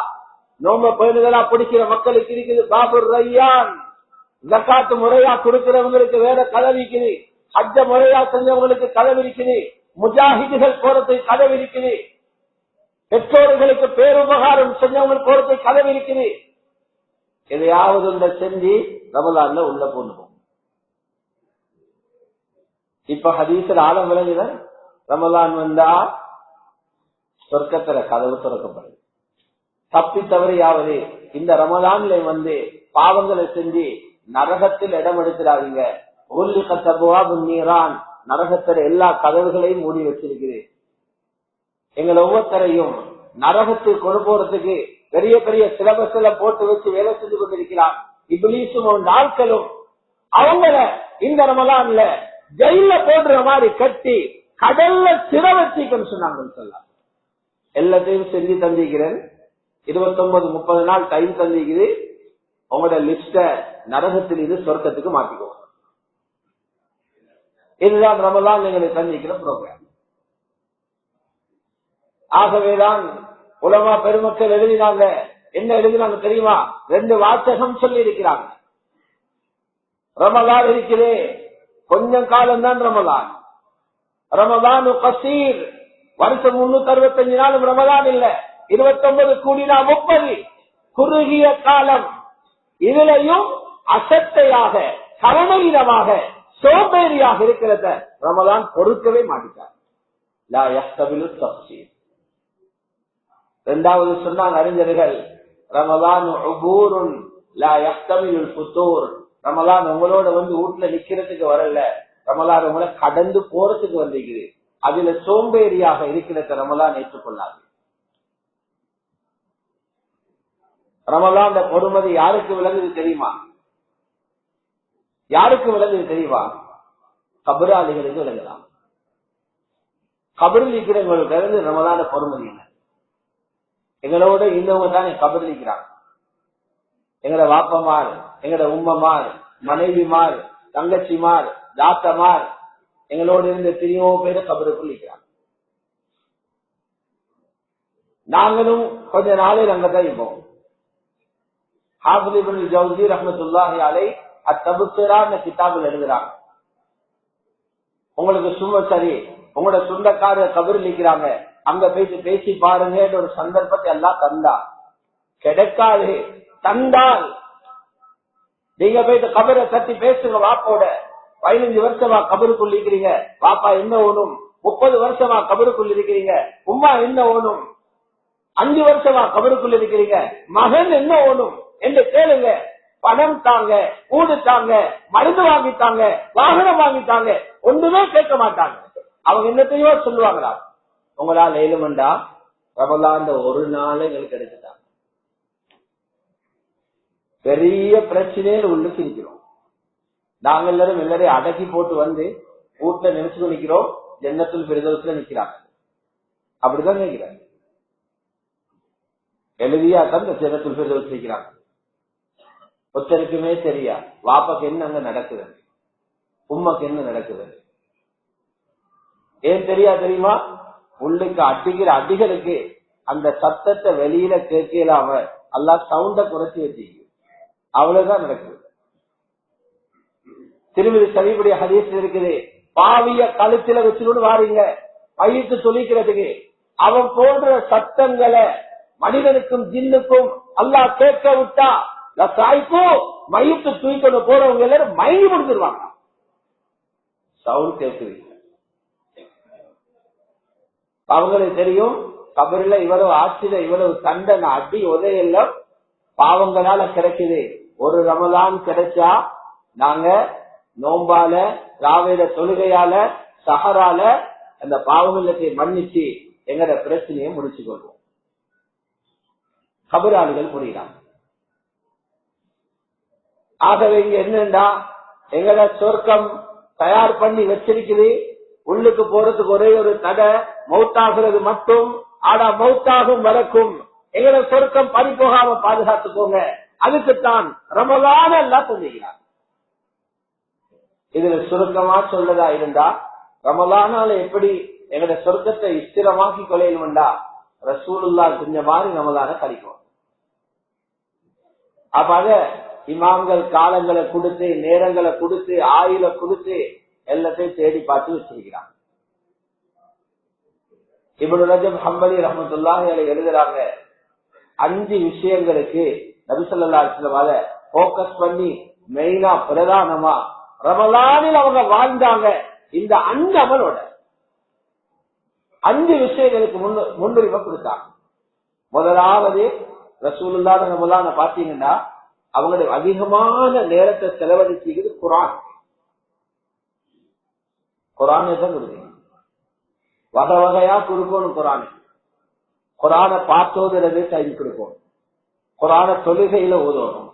Speaker 1: நோம்ப பேணுதலா பிடிக்கிற மக்களுக்கு இருக்குது பாபு ரையான். ஜக்காத்து முறையா கொடுக்கிறவங்களுக்கு வேற கதவு இருக்குது. ஹஜ்ஜ முறையா செஞ்சவங்களுக்கு கதவு இருக்குது. முஜாஹிதுகள் போறதுக்கு கதவு இருக்குது. பெற்றோர்களுக்கு பேருபகாரம் செஞ்சவங்களுக்கு போறதுக்கு கதவு இருக்குது. எதையாவது செஞ்சு ரமலான்ல உள்ள போகணும். இப்ப ஹதீஸ்ல ஆழம் விளங்குத, ரமலான் வந்தா சொர்க்கத்துல கதவு திறக்கப்படுது. தப்பி தவறியாவது இந்த ரமலான்ல பாவங்களை செஞ்சு நரகத்தில் இடம் எடுத்துடாதீங்க. நீரான், நரகத்துல எல்லா கதவுகளையும் மூடி வச்சிருக்கிறேன். எங்களை ஒவ்வொருத்தரையும் நரகத்துக்கு கொண்டு போறதுக்கு பெரிய பெரிய சிலபஸ்ல போட்டு வச்சு வேலை செஞ்சு கொண்டிருக்கிறார் இப்லீசும் நாட்களும். அவங்கள இந்த ரமலான்ல ஜெயில போடுற மாதிரி கட்டி கடல்ல சிற வச்சிக்கன்னு சொன்னாங்க. எல்லாத்தையும் செஞ்சு தந்திக்கிறேன். 29-30 நாள் டைம் தந்திக்குது. உங்களோட லிஸ்ட நரகத்தில் இது சொர்க்கத்துக்கு மாத்திக்கோ. இதுதான் ரமலான் எங்களை சந்திக்கிற ப்ரோக்ராம். ஆகவேதான் உலமா பெருமக்கள் எழுதினாங்க. என்ன எழுதினாங்க தெரியுமா? 2 வாசகம் சொல்லி இருக்கிறாங்க. ரமலான் இருக்கிறே கொஞ்சம் காலம் தான் ரமலான். ரமலானு கசீர், வருஷம் 365 நாளும் ரமலான் இல்ல. 29 கூடினா 30, குறுகிய காலம். இதுலையும் அசட்டையாக, கவனீனமாக, சோம்பேறியாக இருக்கிறத ரமலான் பொறுக்கவே மாட்டார். லா யஹ்தமிலு தஃசீர். இரண்டாவது சொன்னாங்க அறிஞர்கள், ரமலான் உபூருன் லா யஹ்தமிலுல் ஃபுதூர். ரமலான் உங்களோட வீட்டுல நிக்கிறதுக்கு வரல, ரமலான் உங்களை கடந்து போறதுக்கு வந்திருக்குது. அதுல சோம்பேறியாக இருக்கிறத ரமலான் ஏற்றுக்கொள்ளாது. ரமலான் பொறுமதி யாருக்கு விளங்குது தெரியுமா? யாருக்கு விளங்குது தெரியுமா? கபராளிகளுக்கு விளங்கலாம். கபரில் இருக்கிறவங்களுக்கு ரமலான பொறுமதி என்ன? எங்களோட இன்னவங்க தான் கபரில் இருக்கிறாங்க. எங்கட வாப்பமார், எங்கட உம்மமார், மனைவிமார், தங்கச்சிமார், தாத்தமார், எங்களோட இருந்த எத்தனையோ பேரை கபருக்குள் இருக்கிறாங்க. நாங்களும் கொஞ்ச நாளில் அங்கதான் இருப்போம். ஹாஃபிஸ் இப்னு ஜௌஸி ரஹ்மத்துல்லாஹி அலைஹி அத்-தப்ஸிரா கிதாபில் எழுதுறாங்க, உங்களுக்கு சும்மா சரி உங்களோட சொந்தக்காரர் கபரில் இருக்கிறாங்க, அங்க போயிட்டு பேசி பாருங்க ஒரு சந்தர்ப்பத்தை எல்லாம் தந்தா கிடைக்காது. தந்தால் நீங்க போயிட்டு கபரை தட்டி பேசுங்க. வாப்போட 15 வருஷமா கபருக்குள் இருக்கிறீங்க, பாப்பா என்ன ஓணும்? 30 வருஷமா கபருக்குள் இருக்கிறீங்க, உம்மா என்ன ஓணும்? 5 வருஷமா கபருக்குள் இருக்கிறீங்க, மகன் என்ன ஓணும் என்று கேளுங்க. பணம் தாங்க, ஊடு தாங்க, மருந்து வாங்கித்தாங்க, வாகனம் வாங்கித்தாங்க, ஒன்றுமே கேட்க மாட்டாங்க. அவங்க என்னத்தையோ சொல்லுவாங்களா? உங்களால் ஏழுமண்டா ரமலான் ஒரு நாள் எங்களுக்கு கிடைச்சிட்டாங்க. பெரிய பிரச்சனையில உள்ளுக்கு இருக்கிறோம். நாங்க எல்லாரையும் அடக்கி போட்டு வீட்டுல நினைச்சு நிக்கிறோம். ஜன்னத்துல் ஃபிர்தௌஸ்ல நிக்கிறாங்க. அப்படிதான் நினைக்கிறாங்க. எழுதியா தான் ஜன்னத்துல் ஃபிர்தௌஸ் நிக்கிறாங்க. ஒருத்தருக்குமே தெரியா வாப்பாக்கு என்ன அங்க நடக்குது, உம்மாக்கு என்ன நடக்குது. ஏன் தெரியுமா? உள்ளுக்கு அடிக்கிற அடிகளுக்கு அந்த சத்தத்தை வெளியில கேட்கலாம அல்லாஹ் சவுண்ட குறைச்சி வச்சிருக்கு. அவ்வளவுதான் நடக்குது. திருமதி சவிபுடைய ஹதீஸ் இருக்குது, பாவிய கழுத்துல வச்சுக்கொண்டு வாரீங்க பயிற்சி சொல்லிக்கிறதுக்கு. அவன் போன்ற சத்தங்களை மனிதனுக்கும் ஜின்னுக்கும் அல்லாஹ் கேட்க விட்டா மயித்து தூக்கிட்டு போறவங்க எல்லாரும் மயங்கி முடிஞ்சிருவாங்க. சவுண்ட் கேட்குது. அவங்களுக்கு தெரியும் கபரில இவ்வளவு ஆட்சியில இவ்வளவு தண்டனை அடி உதையெல்லாம் பாவங்களால கிடைக்குது. ஒரு ரமலான் கிடைச்சா நாங்க நோம்பால, ராவேட தொழுகையால, சஹரால அந்த பாவங்களை மன்னிச்சு எங்கட பிரச்சனையை முடிச்சு கொள்வோம். கபராளிகள் புரியுறாங்க. ஆகவே இங்க என்னண்டா, எங்கட சொர்க்கம் தயார் பண்ணி வச்சிருக்குது. உள்ளுக்கு போறதுக்கு ஒரே ஒரு தடை, மௌத்தாகிறது மட்டும். ஆனா மௌத்தாகும் வரைக்கும் எங்கட சொர்க்கம் பறி போகாம பாதுகாத்துக்கோங்க. அதுக்குத்தான் ரமலான் எல்லாம் சொல்லுகிறார். இதுல சுருக்கமா சொல்லதா இருந்தா, ரமலானால எப்படி எங்கட சொர்க்கத்தை ஸ்திரமாக்கி கொள்ளையிலும்டா, ரசூலுல்லாஹ் செஞ்ச மாதிரி ரமலான கழிக்கும். அப்ப அத இமாம்கள் காலங்களை கொடுத்து, நேரங்களை கொடுத்து, ஆயுள கொடுத்து எல்லாத்தையும் தேடி பார்த்து வச்சிருக்கிறாங்க. இப்னு ரஜப் ஹம்பலி ரஹ்மத்துல்லாஹி அலைஹி எழுதுறாங்க, 5 விஷயங்களுக்கு நபி ஸல்லல்லாஹு அலைஹி வஸல்லம் போக்கஸ் பண்ணி மெயினா பிரதானமா ரமலானில் அவங்க வாழ்ந்தாங்க. இந்த 5 அமலோட 5 விஷயங்களுக்கு முன்னுரிமை கொடுத்தாங்க. முதலாவது, ரசூலுல்லாஹ் ரமலான பாத்தீங்கன்னா அவங்களுடைய அதிகமான நேரத்தை செலவழிச்சுக்கிறது குர்ஆன். குர்ஆனை தான் கொடுக்கணும், வகை வகையா கொடுக்கணும். குர்ஆனை பார்த்தோதுறது டைம் கொடுக்கணும். குர்ஆனை தொழுகையில ஓதணும்.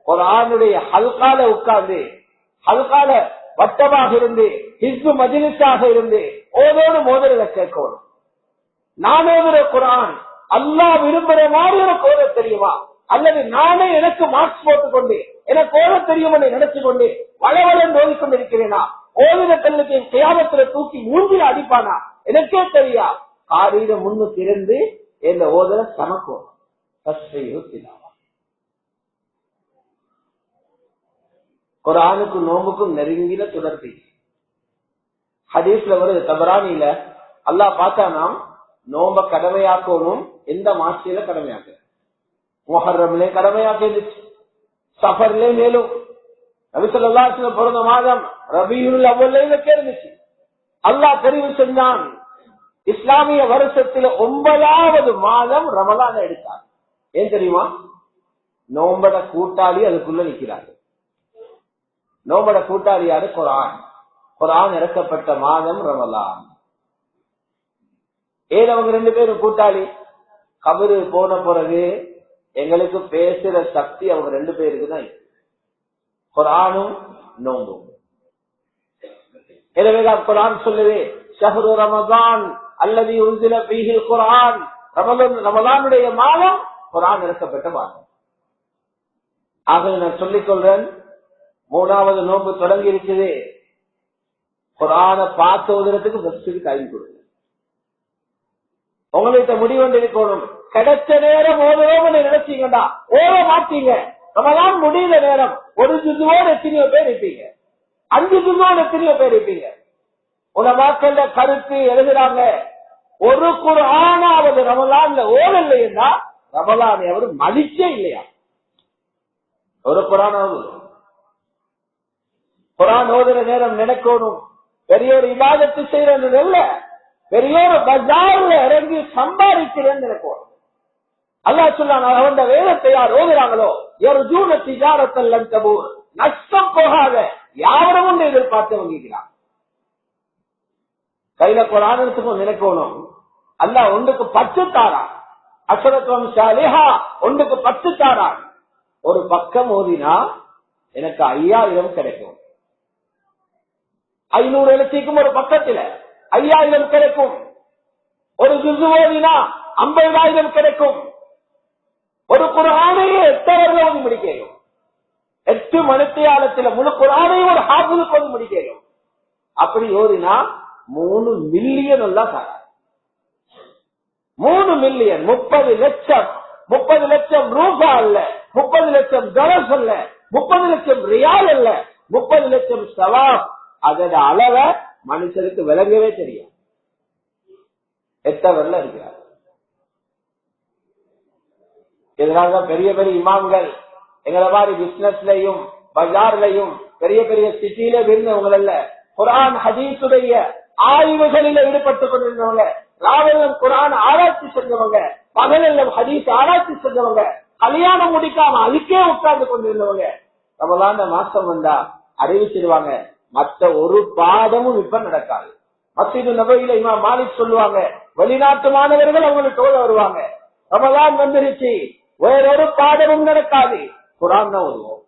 Speaker 1: குர்ஆனுடைய ஹல்கால உட்கார்ந்து, ஹல்கால வட்டமாக இருந்து, ஹிஸ்பு மஜ்லிஸாக இருந்து ஓதோடு கேட்கணும். நான் ஓதுற குர்ஆன் அல்லாஹ் விரும்புற மாதிரி எனக்கு ஓத தெரியுமா, அல்லது நானே எனக்கு மார்க்ஸ் போட்டுக்கொண்டு எனக்கு ஓத தெரியும் என்று நினைச்சு கொண்டு வளவளன் ஓதிக்கொண்டிருக்கிறேனா, ஓதுற கல்லுக்கு கியாமத்துல தூக்கி மூஞ்சில அடிப்பானா எனக்கே தெரியா. காரியில முன்னுக்கு இருந்து இந்த ஓதுற சமக்கும். குர்ஆனுக்கும் நோம்புக்கும் நெருங்கின தொடர்பு. ஹதீஸ்ல வருது, தபரானில அல்லாஹ் பார்த்தா நாம் நோம்ப கடமையாக்கணும். எந்த மாசத்தில கடமையாக்க? முஹர்ரம்ல கடமையாக்க இருந்துச்சு, சஃபர்ல மேலும் நபி ஸல்லல்லாஹு அலைஹி வஸல்லம் பிறந்த மாதம் ரபியுல் அவ்வல்ல இருந்துச்சு. அல்லாஹ் தெரிவு செஞ்சான், இஸ்லாமிய வருஷத்துல 9வது மாதம் ரமலான எடுத்தார். ஏன் தெரியுமா? நோம்பட கூட்டாளி அதுக்குள்ள நிற்கிறாரு. நோம்பட கூட்டாளி யாரு? குர்ஆன். குர்ஆன் இறக்கப்பட்ட மாதம் ரமலான். ஏன் அவங்க 2 பேரும் கூட்டாளி? கபரு போன பிறகு எங்களுக்கு பேசுற சக்தி அவங்க 2 பேருக்கு தான், குர்ஆனும் நோம்பும். எனவேதான் குர்ஆன் சொல்லுது, ஷஹ்ரு ரமதான் அல்லதி உன்சில ஃபீஹில் குர்ஆன். ரமலானுடைய மாதம் குர்ஆன் இறக்கப்பட்ட மாதம். ஆகவே நான் சொல்லிக் கொள்றேன், 3வது நோன்பு தொடங்கி இருக்குது. குர்ஆனை பார்த்து ஓதுறதுக்கு ஃபர்ஸ்ட் டைம் கொடுங்க. உங்கள்கிட்ட முடிவெண்டு இருக்கணும். கிடைச்ச நேரம் ஓதுவோம் நினைச்சீங்கடா ஓத மாட்டீங்க. ரமலான் முடிந்த நேரம் ஒரு ஜுஸோடு எத்தனையோ பேர் இருப்பீங்க, 5 ஜுஸோடு எத்தனையோ பேர் இருப்பீங்க. உலமாக்கல்ல கருத்து எழுதுறாங்க, ஒரு குர்ஆனாவது ரமலான்ல ஓதலைன்னா ரமலானை அவர் மதிச்சே இல்லையா. ஒரு குர்ஆனாவது குர்ஆன் ஓதுற நேரம் நினைக்கணும், பெரிய ஒரு இபாதத்து செய்யறது இல்ல, பெரிய ஒரு பஜார்ல இறங்கி சம்பாதிக்கிறேன்னு நினைக்கணும். அல்லாஹ் சொன்னான், அவன் வேதத்தை யார் ஓதுறாங்களோ யர்ஜூன திஜாரத்தல் லன் தபூர், நஷ்டம் போகாத யாரும் எதிர்பார்த்து வாங்கிக்கிறான். கையில குர்ஆன் எடுத்துக்கணும் நினைக்கணும். அல்லாஹ் ஒன்றுக்கு 10 தாரான். அஷரத்துவம் சாலிஹா ஒன்றுக்கு 10 தாரான். ஒரு பக்கம் ஓதினா எனக்கு 5000 கிடைக்கும். 500 எழுத்திக்கும் ஒரு பக்கத்துல 5000 கிடைக்கும். ஒரு ஜுஸு ஓதினா 50000 கிடைக்கும். ஒரு குர்ஆனையே 8 வருடம் ஓதி முடிக்கணும். 8 மணித்தியாலத்துல முழு குர்ஆனையும் ஒரு ஹாஃபிதுக்கு ஓதி முடிக்கணும். அப்படி ஓதினா 3 மில்லியன் எல்லாம் தர. 3 மில்லியன் 30 லட்சம். 30 லட்சம் ரூபா அல்ல, 30 லட்சம் டாலர்ஸ் அல்ல, 30 லட்சம் ரியால் அல்ல, 30 லட்சம் சவாப். அதோட அளவை மனுஷருக்கு விளங்கவே தெரியும். 8 வரல இருக்கிறார். இதனாலதான் பெரிய பெரிய இமாம்கள் எங்களை மாதிரி பிசினஸ்லயும் பஜார்லயும் பெரிய பெரிய சிட்டியில இருந்தவங்க அல்ல, குர்ஆன் ஹதீஸுடைய ஆய்வுகளில் ஈடுபட்டுக் கொண்டிருந்தவங்க, ராவணம் குர்ஆன் ஆராய்ச்சி செஞ்சவங்க, பகலெல்லாம் ஹதீஸ் ஆராய்ச்சி செஞ்சவங்க, கல்யாணம் முடிக்காம அதுக்கே உட்கார்ந்து கொண்டிருந்தவங்க ரமலான் மாசம் வந்தா அறிவிச்சிருவாங்க, மற்ற ஒரு பாடமும் இப்ப நடக்காது. மஸ்ஜிது நபவியில இமாம் மாலிக் சொல்லுவாங்க, வெளிநாட்டு மாணவர்கள் அவங்களுக்கு தோழ வருவாங்க, ரமலான் வந்துருச்சு, வேறொரு பாடமும் நடக்காது, குர்ஆன் தான் ஓதுவோம்.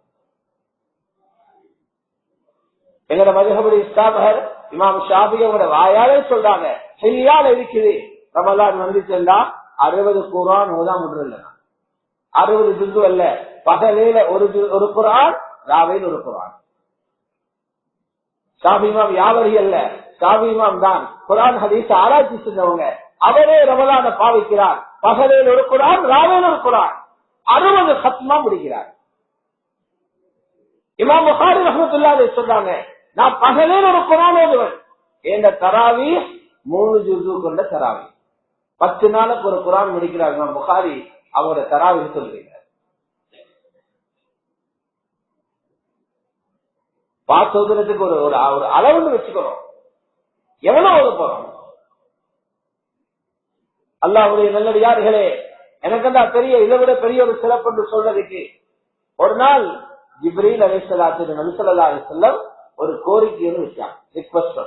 Speaker 1: எங்கட மதுஹபுல் இஸ்லாமர் இமாம் ஷாஃபி அவங்களோட வாயாலே சொல்றாங்க, ஹில்யால இருக்குது, ரமலான் வந்துச்சுன்னா 60 குர்ஆன் ஓதா முடியல, 60 ஜுது அல்ல, பகலையில ஒரு குர்ஆன், ராவையில் ஒரு குர்ஆன். ஷாஃபி இமாம் யாவரி அல்ல, ஷாஃபி இமாம் தான் குர்ஆன் ஹதீஸ் ஆராய்ச்சி செஞ்சவங்க. அவரே ரமலான பாவிக்கிறார், பகலையில் ஒரு குர்ஆன், ராவையில் ஒரு குர்ஆன், 60 ஹத்மா முடிக்கிறார். இமாம் புகாரி ரஹ்மத்துல்லாஹி அலைஹி சொல்றாங்க, நான் பகலையில் ஒரு குர்ஆன் ஓதுவேன், என்ற தராவீஹ் 3 ஜுது கொண்ட தராவீஹ், 10 நாளுக்கு ஒரு குர்ஆன் முடிக்கிறார் இமாம் புகாரி. அவரோட தராவீஹ் சொல்றீங்க, பாசோதனத்துக்கு ஒரு ஒரு அளவுன்னு வச்சுக்கிறோம், எவ்வளவு ஓத போறோம். அல்லாஹ்வுடைய நல்லடியார்களே, எனக்கு தான் பெரிய இதை விட பெரிய ஒரு சிறப்பு என்று சொல்றதுக்கு, ஒரு நாள் ஜிப்ரீல் அலைஹிஸ்ஸலாத்து நபி ஸல்லல்லாஹு அலைஹி வஸல்லம் ஒரு கோரிக்கைன்னு வச்சாங்க, ரிக்வெஸ்ட்.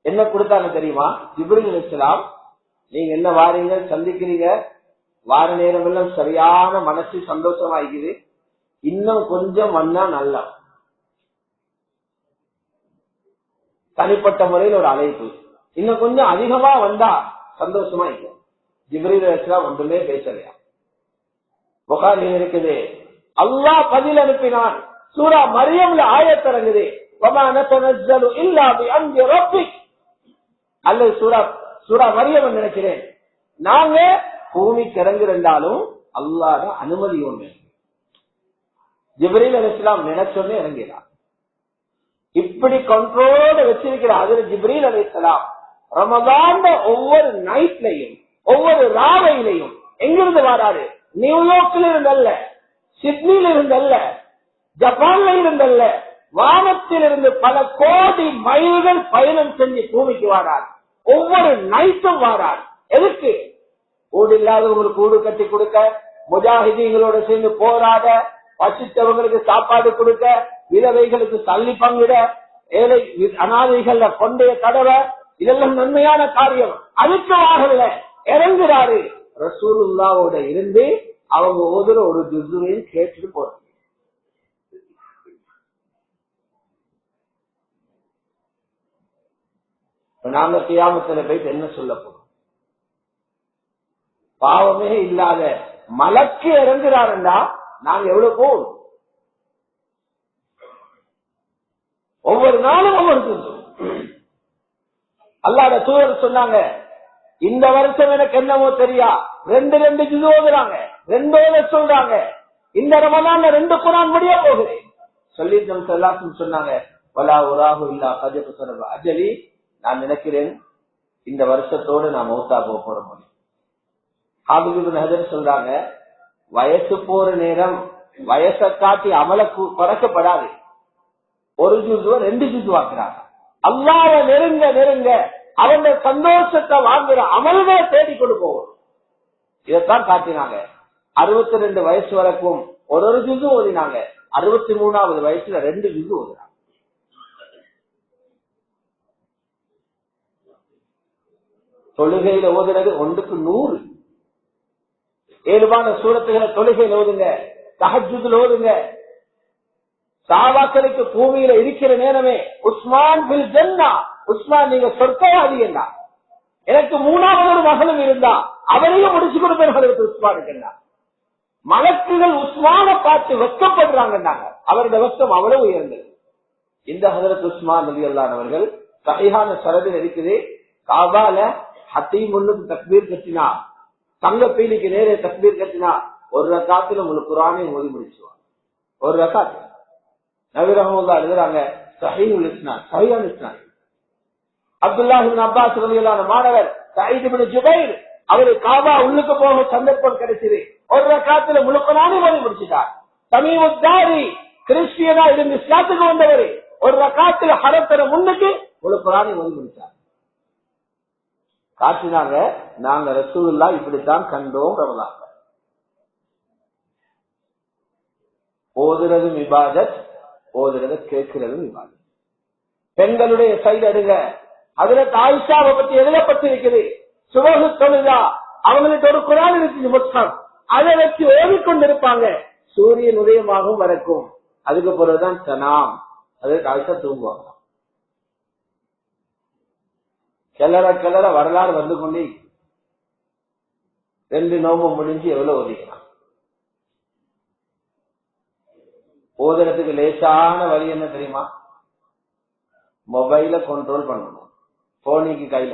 Speaker 1: என்ன கொடுத்தாங்க தெரியுமா? ஜிப்ரீல் அலைஹிஸ்ஸலாம், நீங்க என்ன வாரீங்க, சந்திக்கிறீங்க, வார நேரம் எல்லாம் சரியான மனசு சந்தோஷமாயிக்குது, இன்னும் கொஞ்சம் வந்தா நல்லா. தனிப்பட்ட முறையில் ஒரு அழைப்பு, இன்னும் கொஞ்சம் அதிகமா வந்தா சந்தோஷமா இருக்கும். ஜிப்ரீல் அலைஹிஸ்ஸலாம் ஒன்றுமே பேசலையா. புகாரில் இருக்குது, அல்லாஹ் பதில் அனுப்பினான், சூரா மரியம்ல ஆயத் இறங்குது, வமா நதனஸ்ஸலு இல்லா பிஅம்ரி ரப்பிக். அல்லது சூரா மரியம் நினைக்கிறேன், நாங்க பூமிக்கு இறங்கிருந்தாலும் அல்லாஹ்ட அனுமதி ஒண்ணு. ஜிப்ரீல் அலைஹிஸ்ஸலாம் நினைச்சொன்னே இறங்கிறார். இப்படி கண்ட்ரோல வச்சிருக்கிற அதுல ஜிப்ரீல் அலைஹிஸ்ஸலாம் ரமலான் ஒவ்வொரு நைட்லையும் ஒவ்வொரு ராவையிலையும் எங்கிருந்து வராரு? நியூயார்க்ல இருந்தல்ல, சிட்னில இருந்தல்ல, ஜப்பான்ல இருந்தல்ல, வானத்தில் இருந்து பல கோடி மைல்கள் பயணம் செஞ்சு பூமிக்கு வாரார். ஒவ்வொரு நைட்டும் வாரார். எதுக்கு? கூடு இல்லாதவங்களுக்கு கூடு கட்டி கொடுக்க, முஜாஹிதீங்களோட சேர்ந்து போராட, பசித்தவங்களுக்கு சாப்பாடு கொடுக்க, விதவைகளுக்கு தள்ளி பங்கிட, ஏழை அனாதைகள் கொண்டைய தடவை, இதெல்லாம் நன்மையான காரியம். அதுக்கு ஆகல இறங்குறாரு. ரசூலுல்லாவோட இருந்து அவங்க ஓதுற ஒரு ஜுஸுவையும் கேட்டுட்டு போறாங்க. நாங்க கியாமத்துல போயிட்டு என்ன சொல்ல போறோம்? பாவமே இல்லாத மலக்கு இறங்குறாருண்டா நாங்க எவ்வளவு போவோம்? ஒவ்வொரு நாளும் ஒவ்வொரு ஜுஸு. அல்லாஹ்வுடைய தூதர் சொன்னாங்க, இந்த வருஷம் எனக்கு என்னமோ தெரியா, 2 ஜுஸு ஓதுறாங்க, 2 சொல்றாங்க, இந்த ரமலான்ல 2 குர்ஆன் முடிய போகுது. சொல்லிட்டு நம்ம ஸல்லல்லாஹு சொன்னாங்க, வலா உராஹு இல்லா கஜத் சரப அஜலி, நான் நினைக்கிறேன் இந்த வருஷத்தோடு நான் மௌத்தா போக போறோம். ஹாபிப் இப்னு ஹஜர் சொல்றாங்க, வயசு போற நேரம் வயசை காட்டி அமல குறைக்கப்படாது. 1 ஜுஸுவ 2 ஜுஸு ஆக்குறாங்க. அல்லாஹ்வை நெருங்க நெருங்க அவன் சந்தோஷத்தை வாங்குற அமல்களை தேடி கொண்டு போவோம். இதைத்தான் காட்டினாங்க. 62 வயசு வரைக்கும் ஒரு ஜுஸு ஓதினாங்க. 63வது வயசுல 2 ஜுஸு ஓதுறாங்க. தொழுகையில ஓதுறது 1க்கு 100. ஏழுமான சூரத்துகளை தொழுகையில் ஓதுங்க, தஹஜ்ஜுதுல ஓதுங்க. சஹாபாக்களுக்கு பூமியில இருக்கிற நேரமே உஸ்மான் பில் ஜன்னா, உஸ்மான் நீங்க சொர்க்கவாதி என்றா, எனக்கு 3வது ஒரு மகனும் இருந்தா அவரையும் முடிச்சு கொடுப்பேன் உஸ்மானுக்கு. மலக்குகள் உஸ்மான பார்த்து வெட்கப்படுறாங்க. அவருடைய வெட்கம் அவ்வளவு உயர்ந்தது. இந்த ஹஜரத் உஸ்மான் ரலியல்லாஹு அவர்கள் சஹீஹான சரதில் இருக்குது, காபால ஹத்தீம் முன்னுக்கு தக்பீர் கட்டினா, தங்க பீலிக்கு நேரே தக்பீர் கட்டினா, ஒரு ரக்காத்துல உங்களுக்கு குர்ஆனை ஓதி முடிச்சுவாங்க. ஒரு ரக்காத். நபி ரஹ்மத்துல்லாஹி எழுதுறாங்க, சஹீஹுல் இஸ்னாத், சஹீஹுல் இஸ்னாத். அப்துல்லாஹ் இப்னு அப்பாஸ் ரலியல்லாஹு அன்ஹு மாணவர் சயீத் இப்னு ஜுபைர், அவரு காபா உள்ளுக்கு போக சந்தர்ப்பம் கிடைச்சது, ஒரு ரக்காத்துல முழு குர்ஆனை ஓதி முடிச்சிட்டார். தமீமுத் தாரி, கிறிஸ்டியனா இருந்து இஸ்லாத்துக்கு வந்தவர், ஒரு ரக்காத்துல ஹரத்தர முன்னுக்கு முழு குர்ஆனை ஓதி முடிச்சார். காட்டினாங்க, நாங்க ரசூலுல்லாஹ் இப்படித்தான் கண்டோம் ரமலான். ஓதுறதும் இபாதத், ஓதுறத கேட்கிறதும் இபாதத். பெண்களுடைய சைடு எடுங்க, அதுல ஆயிஷாவை பத்தி எழுதப்பட்டிருக்குது. சுபஹு தொழுதா அவங்களுக்கு ஒரு குர்ஆன் இருக்குது முஸ்ஹப், அதை வச்சு ஓதிக்கொண்டிருப்பாங்க, சூரியன் உதயமாகவும் வரைக்கும். அதுக்கு பிறகுதான் சனாம், அதுக்கு ஆயிஷா தூங்குவாங்க. கிளற கிளற வரலாறு வந்து கொண்டே 2 நோம்பு முடிஞ்சு எவ்வளவு ஓதிக்கலாம். ஓதுறதுக்கு லேசான வழி என்ன தெரியுமா? மொபைல கண்ட்ரோல் பண்ணணும், போனிக்கு கையில.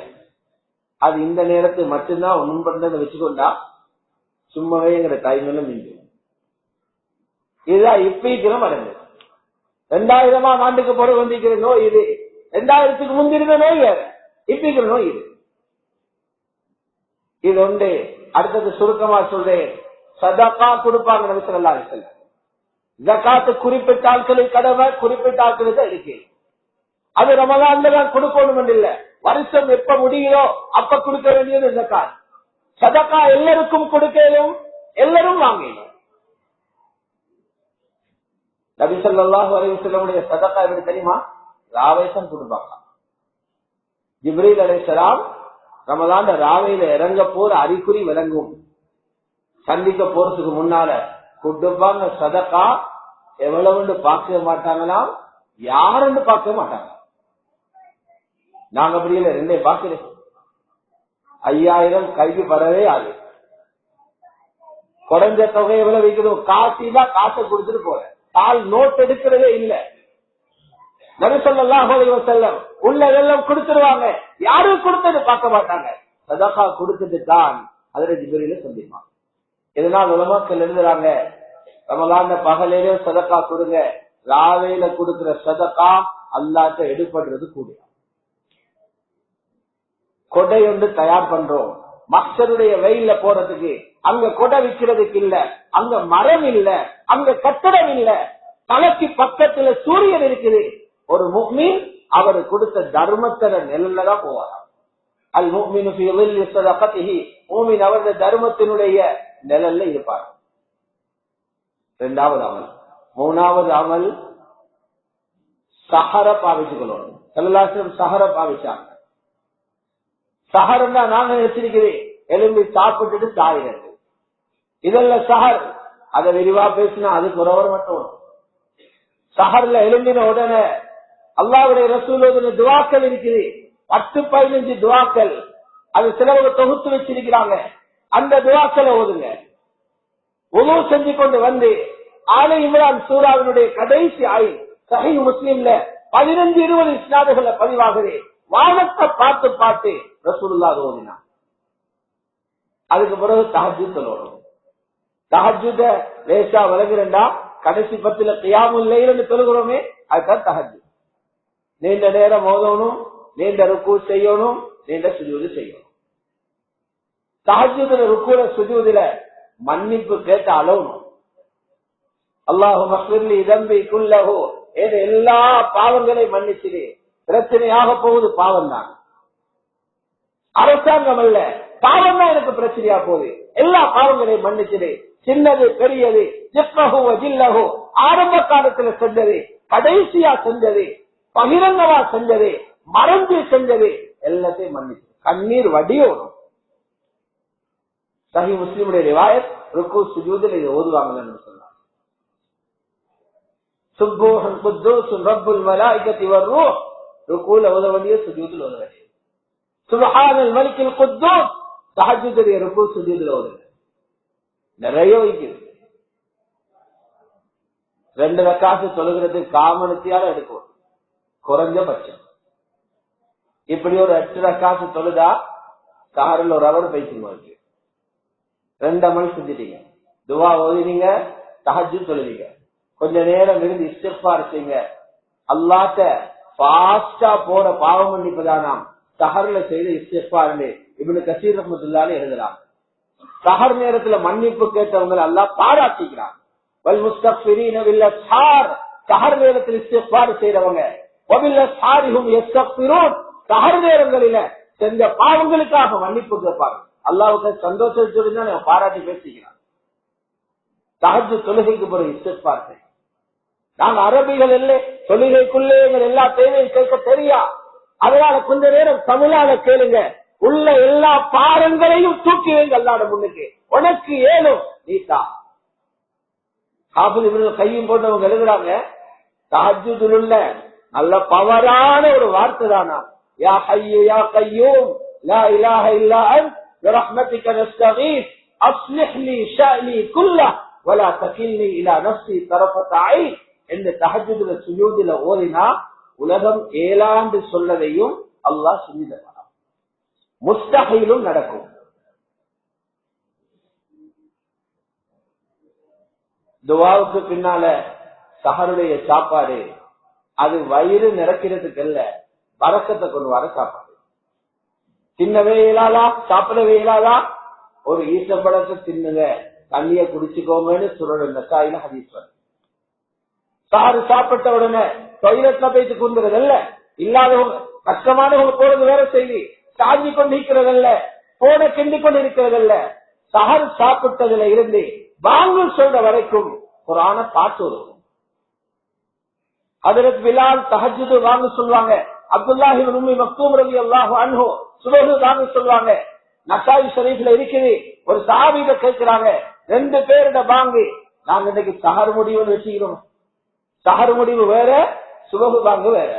Speaker 1: அது இந்த நேரத்துக்கு மட்டும்தான் ஒன்னும் பண்றதை வச்சுக்கொண்டா சும்மாவே எங்கிற டைம்ல மிஞ்சும். இதுதான் இப்பீக்கிரம் அடைஞ்சது. 2000ஆம் ஆண்டுக்கு பிறகு வந்திருக்கிற நோய் இது, 2000க்கு முந்திருந்த நோய் வேற, இப்பீக்கிற நோய் இது. இது ஒன்று. அடுத்தது சுருக்கமா சொல்றேன், சதகா கொடுப்பாங்க நபி ஸல்லல்லாஹு அலைஹி வஸல்லம். ஜகாத் குறிப்பிட்ட ஆட்களுக்கு கடமை, குறிப்பிட்ட ஆட்களுக்கு இருக்கு. அது ரமலான்ல தான் கொடுக்கணும் இல்ல, வருஷம் எப்ப முடியுதோ அப்ப கொடுக்க வேண்டியது ஜகாத். சதகா எல்லாருக்கும் கொடுக்கலும், எல்லாரும் வாங்கணும். நபி ஸல்லல்லாஹு அலைஹி வஸல்லம் சதகா எப்படி தெரியுமா? ராவேசம் கொடுப்பாங்க. ஜிப்ரீல் அலைஹிஸ்ஸலாம் ரமலான் ராவையில இறங்க போற அறிகுறி விளங்கும், சந்திக்க போறதுக்கு முன்னால கொடுப்பாங்க. சதகா எவ்வளவுன்னு பார்க்க மாட்டாங்களாம், யாருன்னு பார்க்க மாட்டாங்க. நாங்க அப்படி இல்லை, 2 பார்க்கிறேன். 5000 கைக்கு படவே ஆகுது. குறைஞ்ச தொகை எவ்வளவு வைக்கணும்? காசிதான் காசை கொடுத்துட்டு போற, கால் நோட் எடுக்கிறதே இல்லை. நபி ஸல்லல்லாஹு அலைஹி வஸல்லம் உள்ளதெல்லாம் கொடுத்துருவாங்க, யாரும் கொடுத்தது பார்க்க மாட்டாங்க. சதகா கொடுத்துட்டு தான் அதுல ஜிப்ரீல் சந்திப்பாங்க. இதனால் உலமாக்கள் எழுதுறாங்க, ரமலான் பகலிலே சதகா கொடுங்க, ராவையில கொடுக்கிற சதகா அல்லாஹ்ட்ட எடுபடுறது கூட. கொடை ஒன்று தயார் பண்றோம், மக்சருடைய வெயில்ல போறதுக்கு. அங்க கொடை விற்கிறதுக்கு இல்ல, அங்க மரம் இல்ல, அங்க கட்டடம் இல்ல, தலைக்கு பக்கத்துல சூரியன் இருக்குது. ஒரு முஃமின் அவர் கொடுத்த தர்மத்தர நிழல்ல தான் போவாராம். அல் முஃமினு ஃபீ ظில்லி ஸதகத்திஹி, முஃமின் அவருடைய தர்மத்தினுடைய நிழல்ல இருப்பார். 2வது அமல். 3வது அமல் சஹர பாவிச்சு கொள்ளணும். ஸல்லல்லாஹு அலைஹி வஸல்லம் சஹர பாவிச்சாங்க. சஹர்னா நாங்க வச்சிருக்கிறேன், எலும்பி சாப்பிட்டுட்டு சாயிறது, இதெல்லாம் சஹர். அதை விரிவா பேசினா அதுக்கு ஒருவர் மட்டும். சஹர்ல எலும்பின உடனே அல்லாஹ்வுடைய ரசூலுடைய துஆக்கள் இருக்குது, 10-15 துஆக்கள். அது சிலவங்க தொகுத்து வச்சிருக்கிறாங்க. அந்த துஆக்களை ஓதுங்க. வுது செஞ்சு கொண்டு வந்து ஆல இம்ரான் சூராவினுடைய கடைசி ஆயத் சஹீஹ் முஸ்லிம்ல 15-20 இஸ்னாதுகளை பதிவாகுது. வானத்தை பார்த்து பார்த்து ரசூலுல்லாஹ் ஓதினார். அதுக்கு பிறகு தஹஜ்ஜுத் தொழணும். தஹஜ்ஜுத லேசா விளங்குறா, கடைசி 10ல கியாமுல் லைல்னு தொழுகிறோமே, அதுதான் தஹஜ்ஜுத். நீண்ட நேரம் ஓதணும், நீண்ட ருக்கு செய்யணும், நீண்ட சுஜூது செய்யணும். தஹஜ்ஜுத்ல ருக்குல சுஜூதுல மன்னிப்பு கேட்ட அளவணும். அல்லாஹும்ம ஃபிர்லி தம்பி குல்லஹு, எல்லா பாவங்களையும் மன்னிச்சிடு. பிரச்சனையாக போகுது பாவம் தான், அரசாங்கம் அல்ல, பாவம் தான் எனக்கு பிரச்சனையா போகுது. எல்லா பாவங்களையும் மன்னிச்சிடு. சின்னது பெரியது, ஜிப்ரஹு வஜில்லஹு, ஆரம்ப காலத்துல செஞ்சது, கடைசியா செஞ்சது, பகிரங்கமா செஞ்சது, மறந்து செஞ்சது, எல்லாத்தையும் மன்னிச்சு கண்ணீர் வடியோடும். சஹீஹ் முஸ்லிமுடைய ரிவாயத், ருக்கு சுஜூதில் இதை ஓதுவாங்கன்னு சொன்னாங்க. சுப்ஹூன் குத்தூஸுன் ரப்புல் மலாயிகத்தி வர்ரூஹ், ருக்குல ஓத வேண்டிய, சுஜூதில் ஓத வேண்டிய. சுப்ஹானல் மலிக்கில் குத்தூஸ், தஹஜ்ஜுடைய ருக்கு சுஜூதில் ஓதுங்க. நிறைய வைக்குது. 2 ரக்காத்து தொழுகிறதுக்கு காமனத்தியால எடுக்கும் குறைஞ்சபட்சம். இப்படி ஒரு 8 ரக்காத்து தொழுதா சஹரில் ஒரு அவர் பயிற்சி. 2 அமல் செஞ்சிட்டீங்க, துவா ஓதினீங்க, தஹஜ்ஜுத் தொழுவீங்க, கொஞ்ச நேரம் இருந்து இஸ்திக்ஃபார் செய்யுங்க. அல்லாஹ்ட்ட ஃபாஸ்டா போற பாவம் மன்னிப்பதானாம் சஹர்ல செய்த இஸ்திக்ஃபார் இப்னு கஸீர் ரஹ்மத்துல்லாஹி எழுதுறாங்க. சஹர் நேரத்துல மன்னிப்பு கேட்டவங்க அல்லாஹ் பாராட்டுகிறான். வல் முஸ்தக்ஃபிரீன பில் அஸ்ஹார், சஹர் நேரத்தில் இஸ்திக்ஃபார் செய்றவங்க, வபில் அஸ்ஹாரிஹும் யஸ்தக்ஃபிரூன், சஹர் நேரங்களில செஞ்ச பாவங்களுக்காக மன்னிப்பு கேட்பாங்க. அல்லாஹ்வுக்கு சந்தோஷத்தோடு தான் பாராட்டி பேசிக்கிறான். தஹஜ்ஜுத் தொழுகைக்கு பிறகு இஸ்திக்ஃபார் செய். நாங்க அரபிகள் இல்லை, தொழுகைக்குள்ளே எங்கள் எல்லா தேவையும் கேட்க தெரியா. அதனால கொஞ்ச நேரம் தமிழால கேளுங்க, உள்ள எல்லா பாரங்களையும் தூக்கி வைங்க அல்லாஹ் முன்னுக்கு. உனக்கு ஏனும் நீதா. ஹாஃபிஸ் இப்னு கையும் போன்றவங்க எழுதுறாங்க, தஹஜ்ஜுதுல் உள்ள நல்ல பவரான ஒரு வார்த்தை தானா, யா ஹய்யு யா கய்யூம் லா இலாஹ இல்லா அன்த் பிரஹ்மதிக நஸ்தகீஸ் அஸ்லிஹ் லி ஷஅனி குல்லஹ் வலா தகில்னி இலா நஃப்ஸி தரஃபத ஐன் என்று தஹஜ்ஜுதுல சுஜூதுல ஓதினா உலகம் ஏலாண்டு சொல்லதையும் அல்லாஹ் செஞ்சு தருவான். முஸ்தஹீலும் நடக்கும். துஆவுக்கு பின்னால சஹருடைய சாப்பாடு அது வயிறு நிரக்கிறதுக்கு அல்ல, பரக்கத்தை கொண்டு வர சாப்பாடு. தின்னவே இயலாதா, சாப்பிடவே இயலாதா, ஒரு ஈசப்பழத்தை தின்னுங்க, தண்ணிய குடிச்சுக்கோங்கன்னு சொல்ற நசாயில ஹதீஸ் வருது. சாறு சாப்பிட்ட உடனே டொய்லெட்ல போயிட்டு கூந்துறது அல்ல, இல்லாதவங்க கஷ்டமானவங்க போறது வேற செய்தி, சாஞ்சி கொண்டு இருக்கிறதல்ல, போன கிண்டி கொண்டு இருக்கிறதல்ல. சஹர் சாப்பிட்டதுல இருந்து வாங்கு சொல்ற வரைக்கும் குர்ஆனை பாட்டு வரும். ஹஜ்ரத் பிலால் தஹஜ்ஜுது வாங்க சொல்லுவாங்க, அப்துல்லாஹ் இப்னு உம்மி மக்தூம் ரலியல்லாஹு அன்ஹு சுபஹ் வாங்க சொல்லுவாங்க. நசாயி ஷரீஃப்ல இருக்குது, ஒரு சஹாபியிட கேட்கிறாங்க, 2 பேருட வாங்கு, நாங்க இன்னைக்கு சஹர் முடிவுன்னு வச்சுக்கிறோம். சஹர் முடிவு வேற, சுபஹ் வாங்கு வேற.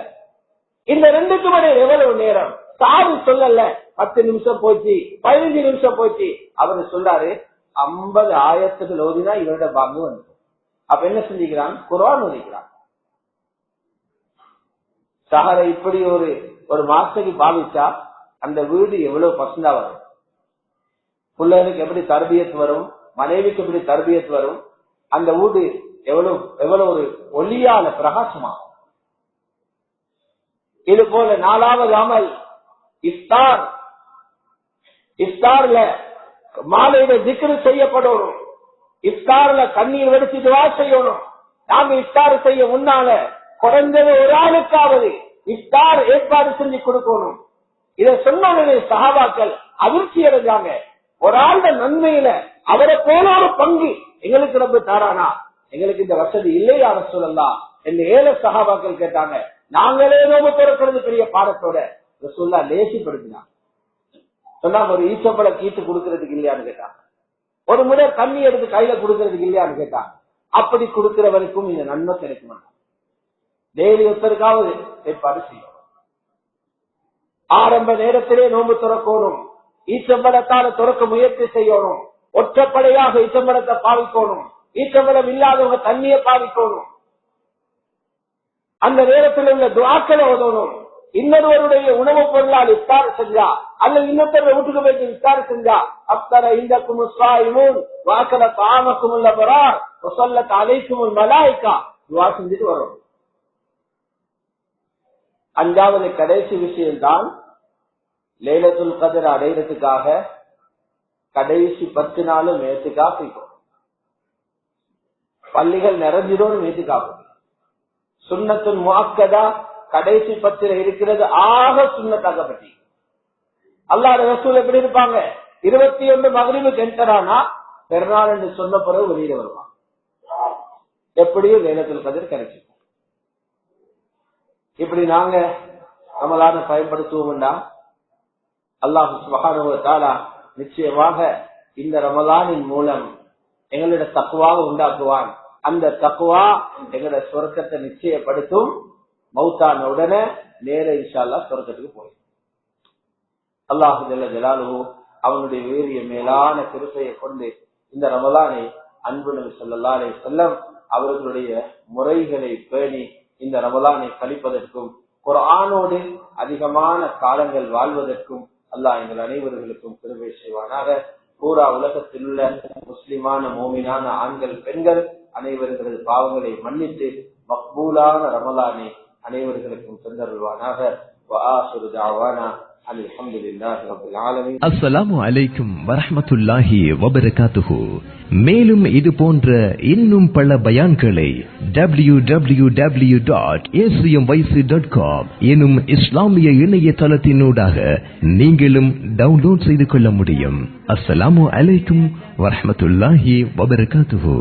Speaker 1: இந்த 2க்கும் இடையே எவ்வளவு நேரம்? சாரு சொல்லல 10 நிமிஷம் போச்சு, 15 நிமிஷம் போச்சு. அவரு சொல்றாரு 50 ஆயத்துகள் ஓதினா இவரோட பாங்கு வந்து. அப்ப என்ன செஞ்சுக்கிறான்? குர்ஆன் ஓதிக்கிறான். சஹரை இப்படி ஒரு மாசத்துக்கு பாவிச்சா அந்த வீடு எவ்வளவு பசந்தா வரும், பிள்ளைகளுக்கு எப்படி தர்பியத் வரும், மனைவிக்கு எப்படி தர்பியத் வரும், அந்த வீடு எவ்வளவு ஒரு ஒளியால பிரகாசமாகும். இது போல 4வது அமல் இஃப்தார். இஃப்தார்ல மாலையில திக்ர் செய்யப்படணும், இஃப்தார்ல கண்ணீர் வடிச்சு துஆ செய்யணும். நாங்க இஃப்தார் செய்ய முன்னால குறைந்தது ஒரு ஆளுக்காவது இஃப்தார் ஏற்பாடு செஞ்சு கொடுக்கணும். இதை சொன்ன சஹாபாக்கள் அதிர்ச்சி அடைஞ்சாங்க. ஒரு ஆளுட நன்மையில அவரை போல ஒரு பங்கு எங்களுக்கு ரொம்ப தாரானா, எங்களுக்கு இந்த வசதி இல்லையா ரசூலல்லாஹ் என்று 7 சஹாபாக்கள் கேட்டாங்க. நாங்களே நோம்பு திறக்கிறது பெரிய பாடத்தோட ரசூலுல்லாஹ் லேசிப்படுத்தினாங்க. சொன்னாங்க, ஒரு ஈச்சப்பழ கீட்டு கொடுக்கறதுக்கு இல்லையான்னு கேட்டாங்க, ஒரு முறை தண்ணி எடுத்து கையில கொடுக்கறதுக்கு இல்லையான்னு கேட்டாங்க. அப்படி கொடுக்கிறவருக்கும் இந்த நன்மை கிடைக்குமா? டெய்லி ஒருத்தருக்காவது ஏற்பாடு செய்யணும். ஆரம்ப நேரத்திலே நோம்பு துறக்கணும், ஈச்சம்பழத்தால துறக்க முயற்சி செய்யணும், ஒற்றப்படையாக ஈச்சம்பழத்தை பாவிக்கணும், ஈச்சம்பழம் இல்லாதவங்க தண்ணியை பாவிக்கணும். அந்த நேரத்தில் உள்ள துஆக்களை ஓதணும். இன்னொருவருடைய உணவுப் பொருளால் இஃப்தார் செஞ்சா அல்லது இன்னொருத்தர வீட்டுக்கு போயிட்டு இஃப்தார் செஞ்சா அப்தர இந்தக்கும் ஸாயிமூன் வாக்கல தாமக்கும் அல்-அப்ரார் வஸல்லத் அலைக்குமுல் மலாயிகா துஆ செஞ்சுட்டு வரும். 5வது கடைசி விஷயம் தான் லைலத்துல் கத்ர் அடையிறதுக்காக கடைசி 10 நாளும் இஅ்திகாஃப் இருக்கும். பள்ளிகள் நிறைஞ்சிடும் இஅ்திகாஃப். சுன்னத்துல் முஅக்கதா கடைசி 10 இருக்கிறது, ஆக சுன்னத்தாக்கப்பட்டி. அல்லாஹ்வுடைய ரசூல் எப்படி இருப்பாங்க? 21 மக்ரிபுக்கு என்டரானா பெருநாள் என்று சொன்ன பிறகு வெளியில வருவாங்க. எப்படியும் லைலத்துல் கத்ர் கிடைக்கும். இப்படி நாங்க ரமலானை பயன்படுத்துவோம்டா அல்லாஹ் சுப்ஹானஹு வ தஆலா நிச்சயமாக இந்த ரமலானின் மூலம் எங்களோட தக்வாவை உண்டாக்குவான். அந்த தக்வா எங்களோட சொர்க்கத்தை நிச்சயப்படுத்தும். மௌத்தான உடனே நேர இன்ஷா அல்லாஹ் சொர்க்கத்துக்கு போய் அல்லாஹ் ஜல்ல ஜலாலுஹு அவனுடைய வேறிய மேலான கிருபையை கொண்டு இந்த ரமலானை அன்பு நபி ஸல்லல்லாஹு அலைஹி வஸல்லம் அவர்களுடைய முறைகளை பேணி இந்த ரமலானை கழிப்பதற்கும் குர்ஆனோடு அதிகமான காலங்கள் வாழ்வதற்கும் அல்லாஹ் எங்கள் அனைவர்களுக்கும் கிருபை செய்வானாக. பூரா உலகத்தில் உள்ள முஸ்லிமான மோமினான ஆண்கள் பெண்கள் அனைவர்களது பாவங்களை மன்னித்து மக்பூலான ரமலானை அனைவர்களுக்கும் தந்தருள்வானாக. வஆஹிரு தஅவானா அல்ஹம்துலில்லாஹி ரப்பில் ஆலமீன்.
Speaker 2: அஸ்ஸலாமு அலைக்கும் வரஹ்மத்துல்லாஹி வபரகாத்துஹு. மேலும் இது போன்ற இன்னும் பல பயான்களை www.acmyc.com எனும் இஸ்லாமிய இணையதளத்தினூடாக நீங்களும் டவுன்லோட் செய்து கொள்ள முடியும். அஸ்ஸலாமு அலைக்கும் வரஹ்மத்துல்லாஹி வபரகாத்துஹு.